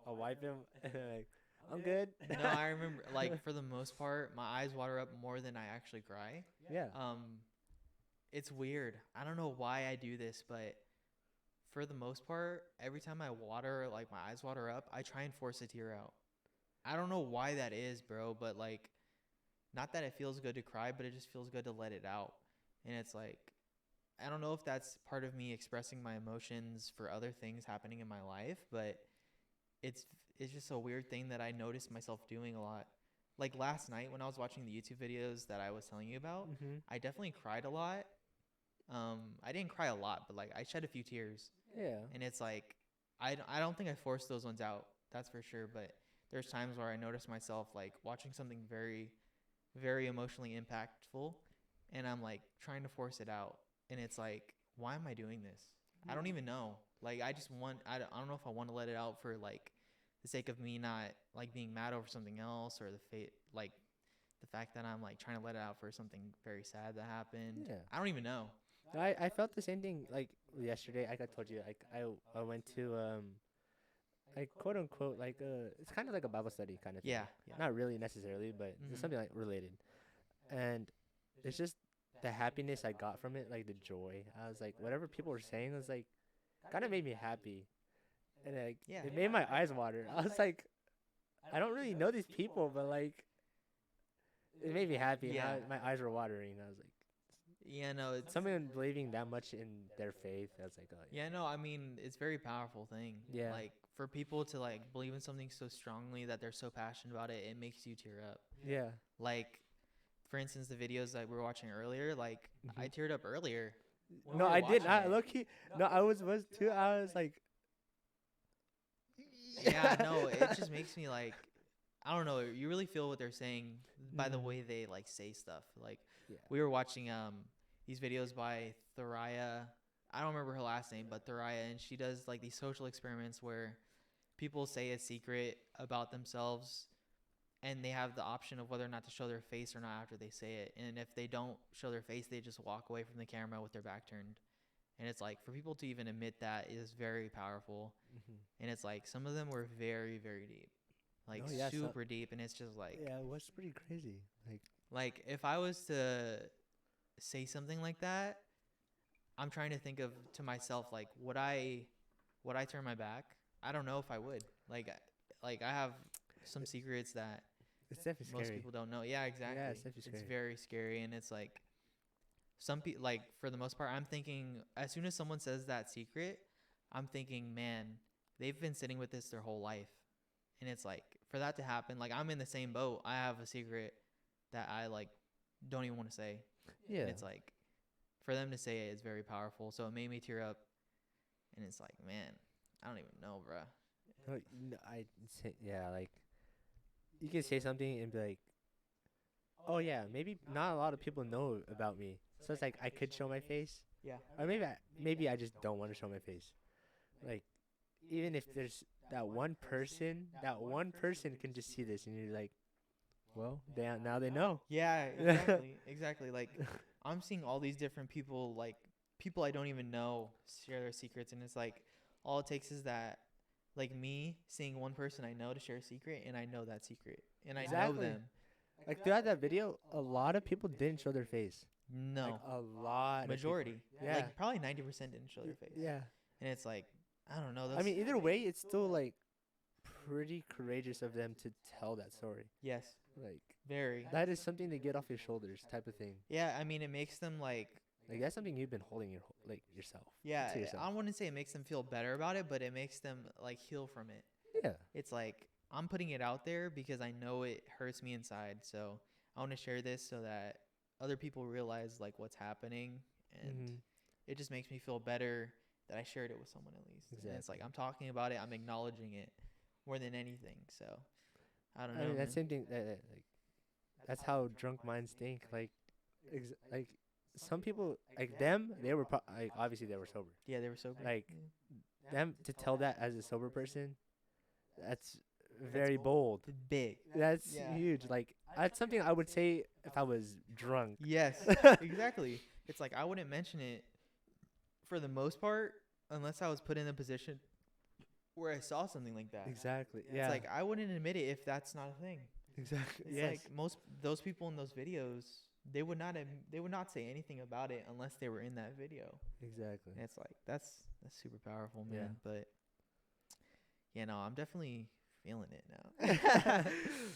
I'll wipe them, and then like, I'm good. No, I remember like for the most part, my eyes water up more than I actually cry. Yeah. It's weird. I don't know why I do this, but for the most part, every time I water, like my eyes water up, I try and force a tear out. I don't know why that is, bro, but like not that it feels good to cry, but it just feels good to let it out. And it's like, I don't know if that's part of me expressing my emotions for other things happening in my life, but it's it's just a weird thing that I noticed myself doing a lot. Like last night when I was watching the YouTube videos that I was telling you about, Mm-hmm. I definitely cried a lot. I didn't cry a lot, but like I shed a few tears, Yeah. and it's like I don't think I forced those ones out. That's for sure. But there's times where I notice myself like watching something very, very emotionally impactful, and I'm like trying to force it out, and it's like, why am I doing this? I don't even know. Like I just want I don't know if I want to let it out for like the sake of me not like being mad over something else, or like the fact that I'm like trying to let it out for something very sad that happened. Yeah. I don't even know. I felt the same thing like yesterday. Like I told you, like I went to like quote unquote like it's kind of like a Bible study kind of thing. Yeah, yeah. Not really necessarily, but Mhm. it's something like related. And it's just the happiness I got from it, like the joy. I was like, whatever people were saying was like, kind of made me happy, and like Yeah. it made my eyes water. I was like, I don't really know these people, but like it made me happy. Yeah. And my eyes were watering. I was like, Yeah, no, it's someone believing that much in their faith. I was like, oh yeah, no, I mean, it's a very powerful thing. Yeah. Like for people to like believe in something so strongly that they're so passionate about it, it makes you tear up. yeah. Like for instance, the videos that we were watching earlier, like I teared up earlier. when No, we were I did watching not. it. Look, no, I was too. I was like, Yeah, no, it just makes me like I don't know, you really feel what they're saying by the Mhm. way they like say stuff. Like Yeah. we were watching these videos by Thoraya. I don't remember her last name, but Thoraya, and she does like these social experiments where people say a secret about themselves and they have the option of whether or not to show their face or not after they say it. And if they don't show their face, they just walk away from the camera with their back turned. And it's like for people to even admit that is very powerful. And it's like some of them were very, very deep. Like Oh, yeah, super deep, and it's just like yeah, it was pretty crazy. like if I was to say something like that, I'm trying to think of to myself like would I turn my back? I don't know if I would. Like I have some secrets that It's definitely most scary. people don't know. Yeah, exactly. it's definitely It's scary. very scary, and it's like some people like for the most part I'm thinking as soon as someone says that secret, I'm thinking, man, they've been sitting with this their whole life. And it's like for that to happen, like I'm in the same boat. I have a secret that I like don't even want to say. Yeah. And it's like for them to say it is very powerful. So it made me tear up. And it's like, man, I don't even know, bruh. No, I say, yeah, like you can say something and be like, oh yeah, maybe not a lot of people know about me. So it's like I could show my face, Yeah. or maybe I just don't want to show my face. Like even if there's that one person can just see this, and you're like, well, now they know. Yeah, exactly. Exactly. Like I'm seeing all these different people, like people I don't even know share their secrets. And it's like all it takes is that like me seeing one person I know to share a secret, and I know that secret. And I know Exactly. them. Like throughout that video, a lot of people didn't show their face. No. Like a lot. Majority. Of people. Yeah. Like probably 90% didn't show their face. Yeah. And it's like, I don't know. I mean, either way, it's still like pretty courageous of them to tell that story. yes, Like very. that is something to get off your shoulders, type of thing. Yeah, I mean, it makes them like, Like that's something you've been holding yourself. yeah, To yourself. I wouldn't say it makes them feel better about it, but it makes them like heal from it. Yeah. It's like, I'm putting it out there because I know it hurts me inside. So I want to share this so that other people realize like what's happening. And Mhm. it just makes me feel better that I shared it with someone at least. And it's like, Exactly. I'm talking about it. I'm acknowledging it more than anything. So I don't know. I mean, that man. same thing. Like that's how drunk minds think. Like, like some people like them. They were like obviously they were sober. Yeah, they were so good. Like Yeah. them to tell that as a sober person. That's very bold. Big. That's Yeah. huge. Like that's something I would say if I was drunk. Yes, exactly. It's like I wouldn't mention it for the most part unless I was put in a position where I saw something like that. Exactly. It's Yeah. like I wouldn't admit it if that's not a thing. exactly. It's Yes. like most those people in those videos, they would not say anything about it unless they were in that video. Exactly. And it's like that's super powerful, man. Yeah. But yeah, no, I'm definitely feeling it now.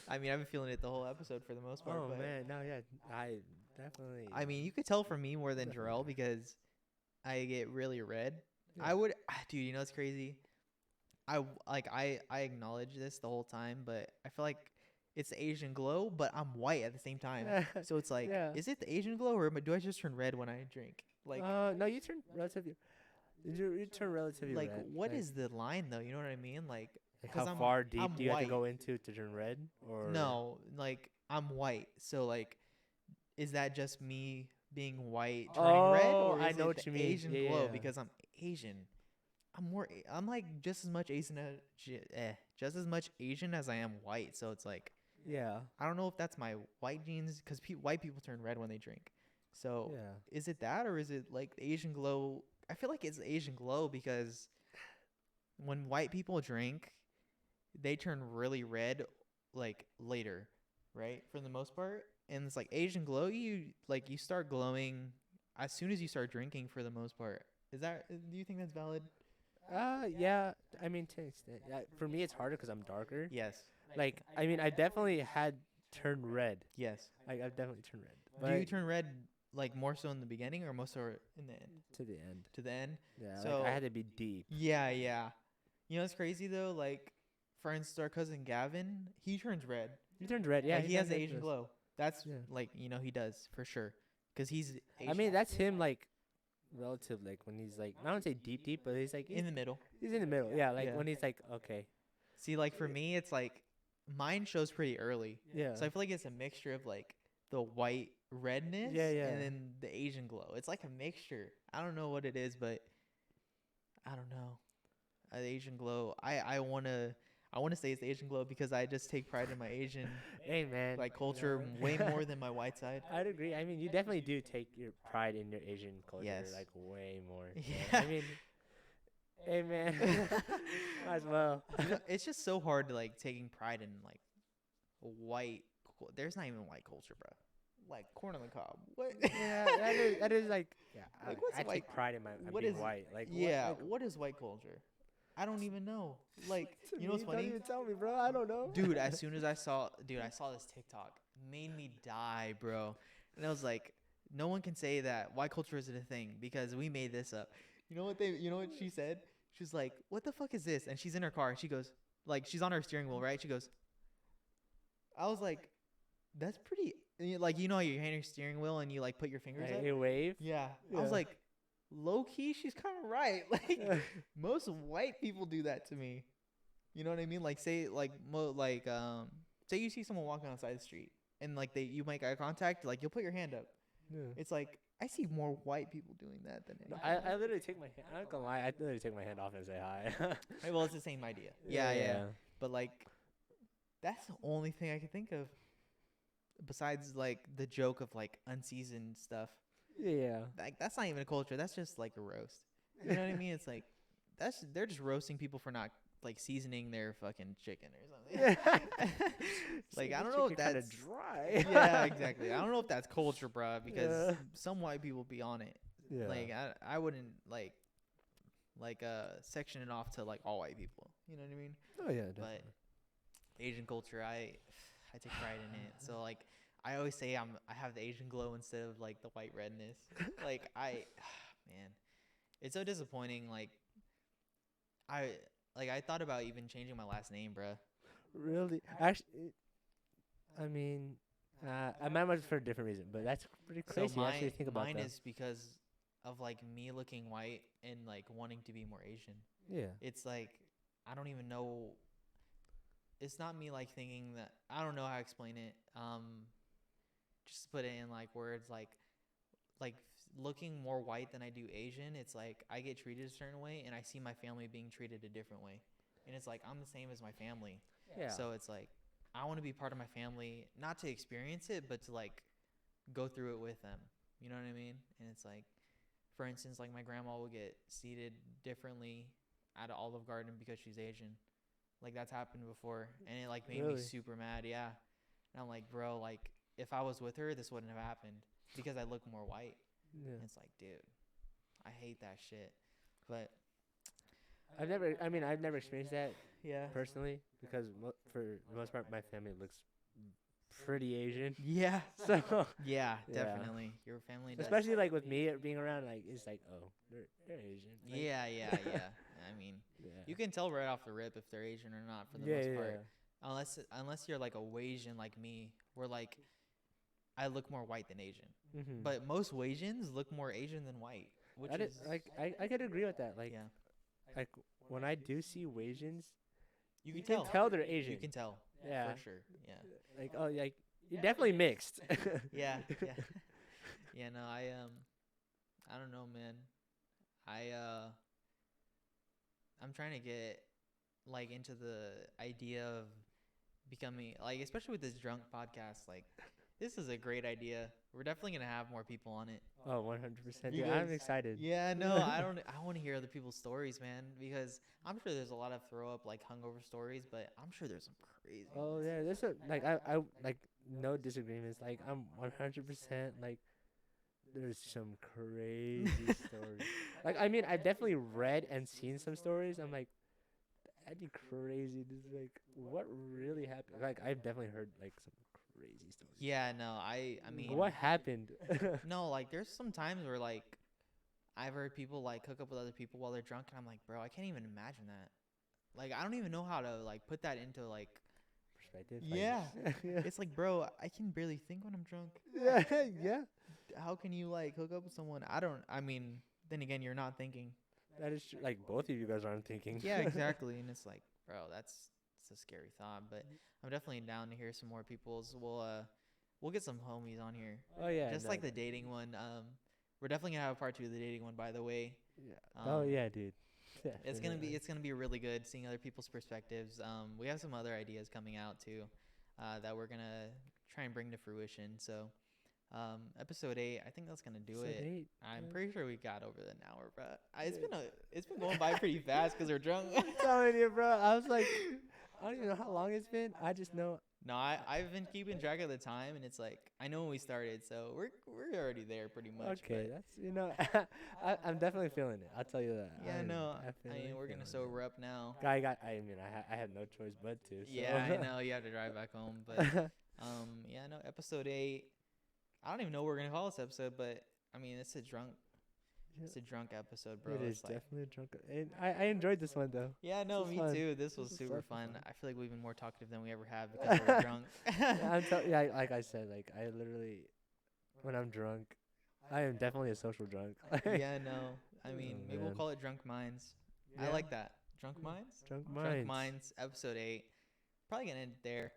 I mean, I've been feeling it the whole episode for the most part. Oh but man, no, yeah, I definitely. I mean, you could tell from me more than Definitely. Jarrell because I get really red. Yeah. I would, dude. You know what's crazy? I acknowledge this the whole time, but I feel like it's the Asian glow, but I'm white at the same time. So it's like, Yeah. is it the Asian glow or do I just turn red when I drink? Like, no, you turn relatively. You turn relatively like red. what is the line though? You know what I mean? Like, Like 'cause how I'm- far deep I'm do you have to white. go into to turn red? Or no, like I'm white. So like, is that just me being white turning red, Oh, or is I know it what the you mean. Asian Yeah, glow yeah. because I'm Asian? I'm like just as much just as much Asian as I am white. So it's like Yeah. I don't know if that's my white genes because white people turn red when they drink. So Yeah. is it that or is it like the Asian glow? I feel like it's Asian glow because when white people drink, they turn really red like later, right? For the most part. And it's like Asian glow, you start glowing as soon as you start drinking for the most part. Do you think that's valid? Yeah. I mean, to an extent. Yeah, for me, it's harder because I'm darker. Yes. Like, I mean, I definitely had turned red. Yes. I've definitely turned red. Do you But turn red like more so in the beginning or more so in the end? to the end. To the end? Yeah. So- like I had to be deep. Yeah, yeah. You know what's crazy though? Like, for instance, our cousin Gavin, he turns red. You turned red. Yeah. Like, he has the turned Asian red. glow. That's Yeah. like he does for sure, cause he's. Asian. I mean, that's him like relative, like when he's like I don't say deep, but he's like in the middle. he's in the middle. Yeah, like Yeah. when he's like okay. See, like for me, it's like mine shows pretty early, Yeah. so I feel like it's a mixture of like the white redness, Yeah, yeah. and then the Asian glow. It's like a mixture. I don't know what it is, but I don't know. The Asian glow. I wanna say it's the Asian glow because I just take pride in my Asian Hey man. like you culture know. way more than my white side. I'd agree. I mean, you definitely do take your pride in your Asian culture, Yes. like way more. Yeah. I mean, hey man, might as well. You know, it's just so hard to like taking pride in like white. There's not even white culture, bro. Like corn on the cob. What? Yeah, that is like yeah. Like, I, what's I take white- pride in my what being is- white. Like Yeah. What, What is white culture? I don't even know. Like, you know what's Don't funny? even tell me, bro. I don't know. Dude, as soon as I saw this TikTok, made me die, bro. And I was like, no one can say that white culture isn't a thing because we made this up. You know what she said? She was like, what the fuck is this? And she's in her car and she goes, like, she's on her steering wheel, right? She goes, I was like, that's pretty, like, you know how you hand your steering wheel and you like put your fingers Like, up? you wave. Yeah. I Yeah. was like, low key, she's kind of right. Like, most white people do that to me. You know what I mean? Like say say you see someone walking outside the street and like you make eye contact, like you'll put your hand up. Yeah. It's like I see more white people doing that than No, anything. I literally take my hand. I'm not gonna lie. I literally take my hand off and say hi. Hey, well, it's the same idea. Yeah. But like that's the only thing I can think of besides like the joke of like unseasoned stuff. Yeah. Like that's not even a culture. That's just like a roast. You know what I mean? It's like they're just roasting people for not like seasoning their fucking chicken or something. Like I don't know if kind that's of dry. yeah, exactly. I don't know if that's culture, bruh, because Yeah. some white people be on it. Yeah. Like I wouldn't like section it off to like all white people. You know what I mean? oh yeah. But Definitely. Asian culture, I take pride in it. So like I always say I have the Asian glow instead of like the white redness. Like man, it's so disappointing. Like I thought about even changing my last name, bruh. Really, actually, I mean, I might have for a different reason, but that's pretty crazy. So actually, think about mine that. is because of like me looking white and like wanting to be more Asian. Yeah. It's like I don't even know. It's not me like thinking that I don't know how to explain it. Just to put it in like words like looking more white than I do Asian. It's like I get treated a certain way and I see my family being treated a different way, and it's like I'm the same as my family. Yeah. So it's like I want to be part of my family, not to experience it, but to like go through it with them. You know what I mean? And it's like, for instance, like my grandma will get seated differently at an Olive Garden because she's Asian. Like that's happened before, and it like made me Really? super mad. Yeah, and I'm like, bro, like if I was with her, this wouldn't have happened because I look more white. yeah. And it's like, dude, I hate that shit. But I've never experienced that. Yeah. personally, because for the most part, my family looks pretty Asian. Yeah. So Yeah, Yeah. definitely. Your family does. especially like with me being around, like it's like, oh, they're Asian. Like, Yeah, yeah, yeah. I mean, yeah. you can tell right off the rip if they're Asian or not for the yeah, most yeah, part. Unless you're like a Wasian like me, where like I look more white than Asian. yeah. Mm-hmm. But most Wasians look more Asian than white, which I did, is like I could agree with that. Like yeah. like when I do see Wasians, You you can can tell. tell they're Asian. You can tell yeah. for sure. Yeah. Like oh, like you're definitely mixed. Yeah, yeah. Yeah, no, I don't know, man. I'm trying to get like into the idea of becoming like, especially with this drunk podcast, like this is a great idea. We're definitely gonna have more people on it. Oh, 100%. Dude, I'm excited. Yeah, no, I want to hear other people's stories, man, because I'm sure there's a lot of throw up like hungover stories, but I'm sure there's some crazy. Oh ones. yeah, there's a like I like no disagreements. Like I'm 100% like there's some crazy stories. Like I mean, I've definitely read and seen some stories. I'm like, that'd be crazy. Just like what really happened. Like I've definitely heard like some crazy stories. Yeah, no, I mean, What happened? no, like there's some times where like I've heard people like hook up with other people while they're drunk, and I'm like, bro, I can't even imagine that. Like I don't even know how to like put that into like. Perspective. Yeah. yeah. It's like, bro, I can barely think when I'm drunk. Yeah. Yeah. How can you like hook up with someone? I mean, then again, you're not thinking. That is true. Like both of you guys aren't thinking. Yeah, exactly. And it's like, bro, it's a scary thought. But I'm definitely down to hear some more people's. We'll get some homies on here. Oh yeah. Just no. like the dating one. We're definitely gonna have a part 2 of the dating one, by the way. Yeah. Oh yeah, dude. It's Definitely. gonna be really good seeing other people's perspectives. We have some other ideas coming out too, that we're gonna try and bring to fruition. So, episode 8, I think that's gonna do Episode it. 8, I'm yeah. pretty sure we got over an hour, bro. It's been going by pretty fast because we're drunk. I'm telling you, bro. I was like, I don't even know how long it's been. I just know. No, I've been keeping track of the time, and it's like I know when we started, so we're already there pretty much. Okay, but that's I'm definitely feeling it. I'll tell you that. yeah, no, I definitely mean we're gonna feeling sober up now. it. I have no choice but to. So. Yeah, I know you have to drive back home, but yeah, no, episode 8. I don't even know what we're gonna call this episode, but I mean it's a drunk episode, bro. It is It's like, definitely a drunk. And I enjoyed this one though. yeah, no, This me is fun. too. This was is super fun. fun. I feel like we've been more talkative than we ever have because we're drunk. Yeah, like I said, like I literally, when I'm drunk, I am definitely a social drunk. Yeah, no. I mean, Oh, maybe we'll man. call it Drunk Minds. I Yeah. like that. Drunk Minds? Drunk Drunk minds. Minds, episode 8. Probably gonna end it there.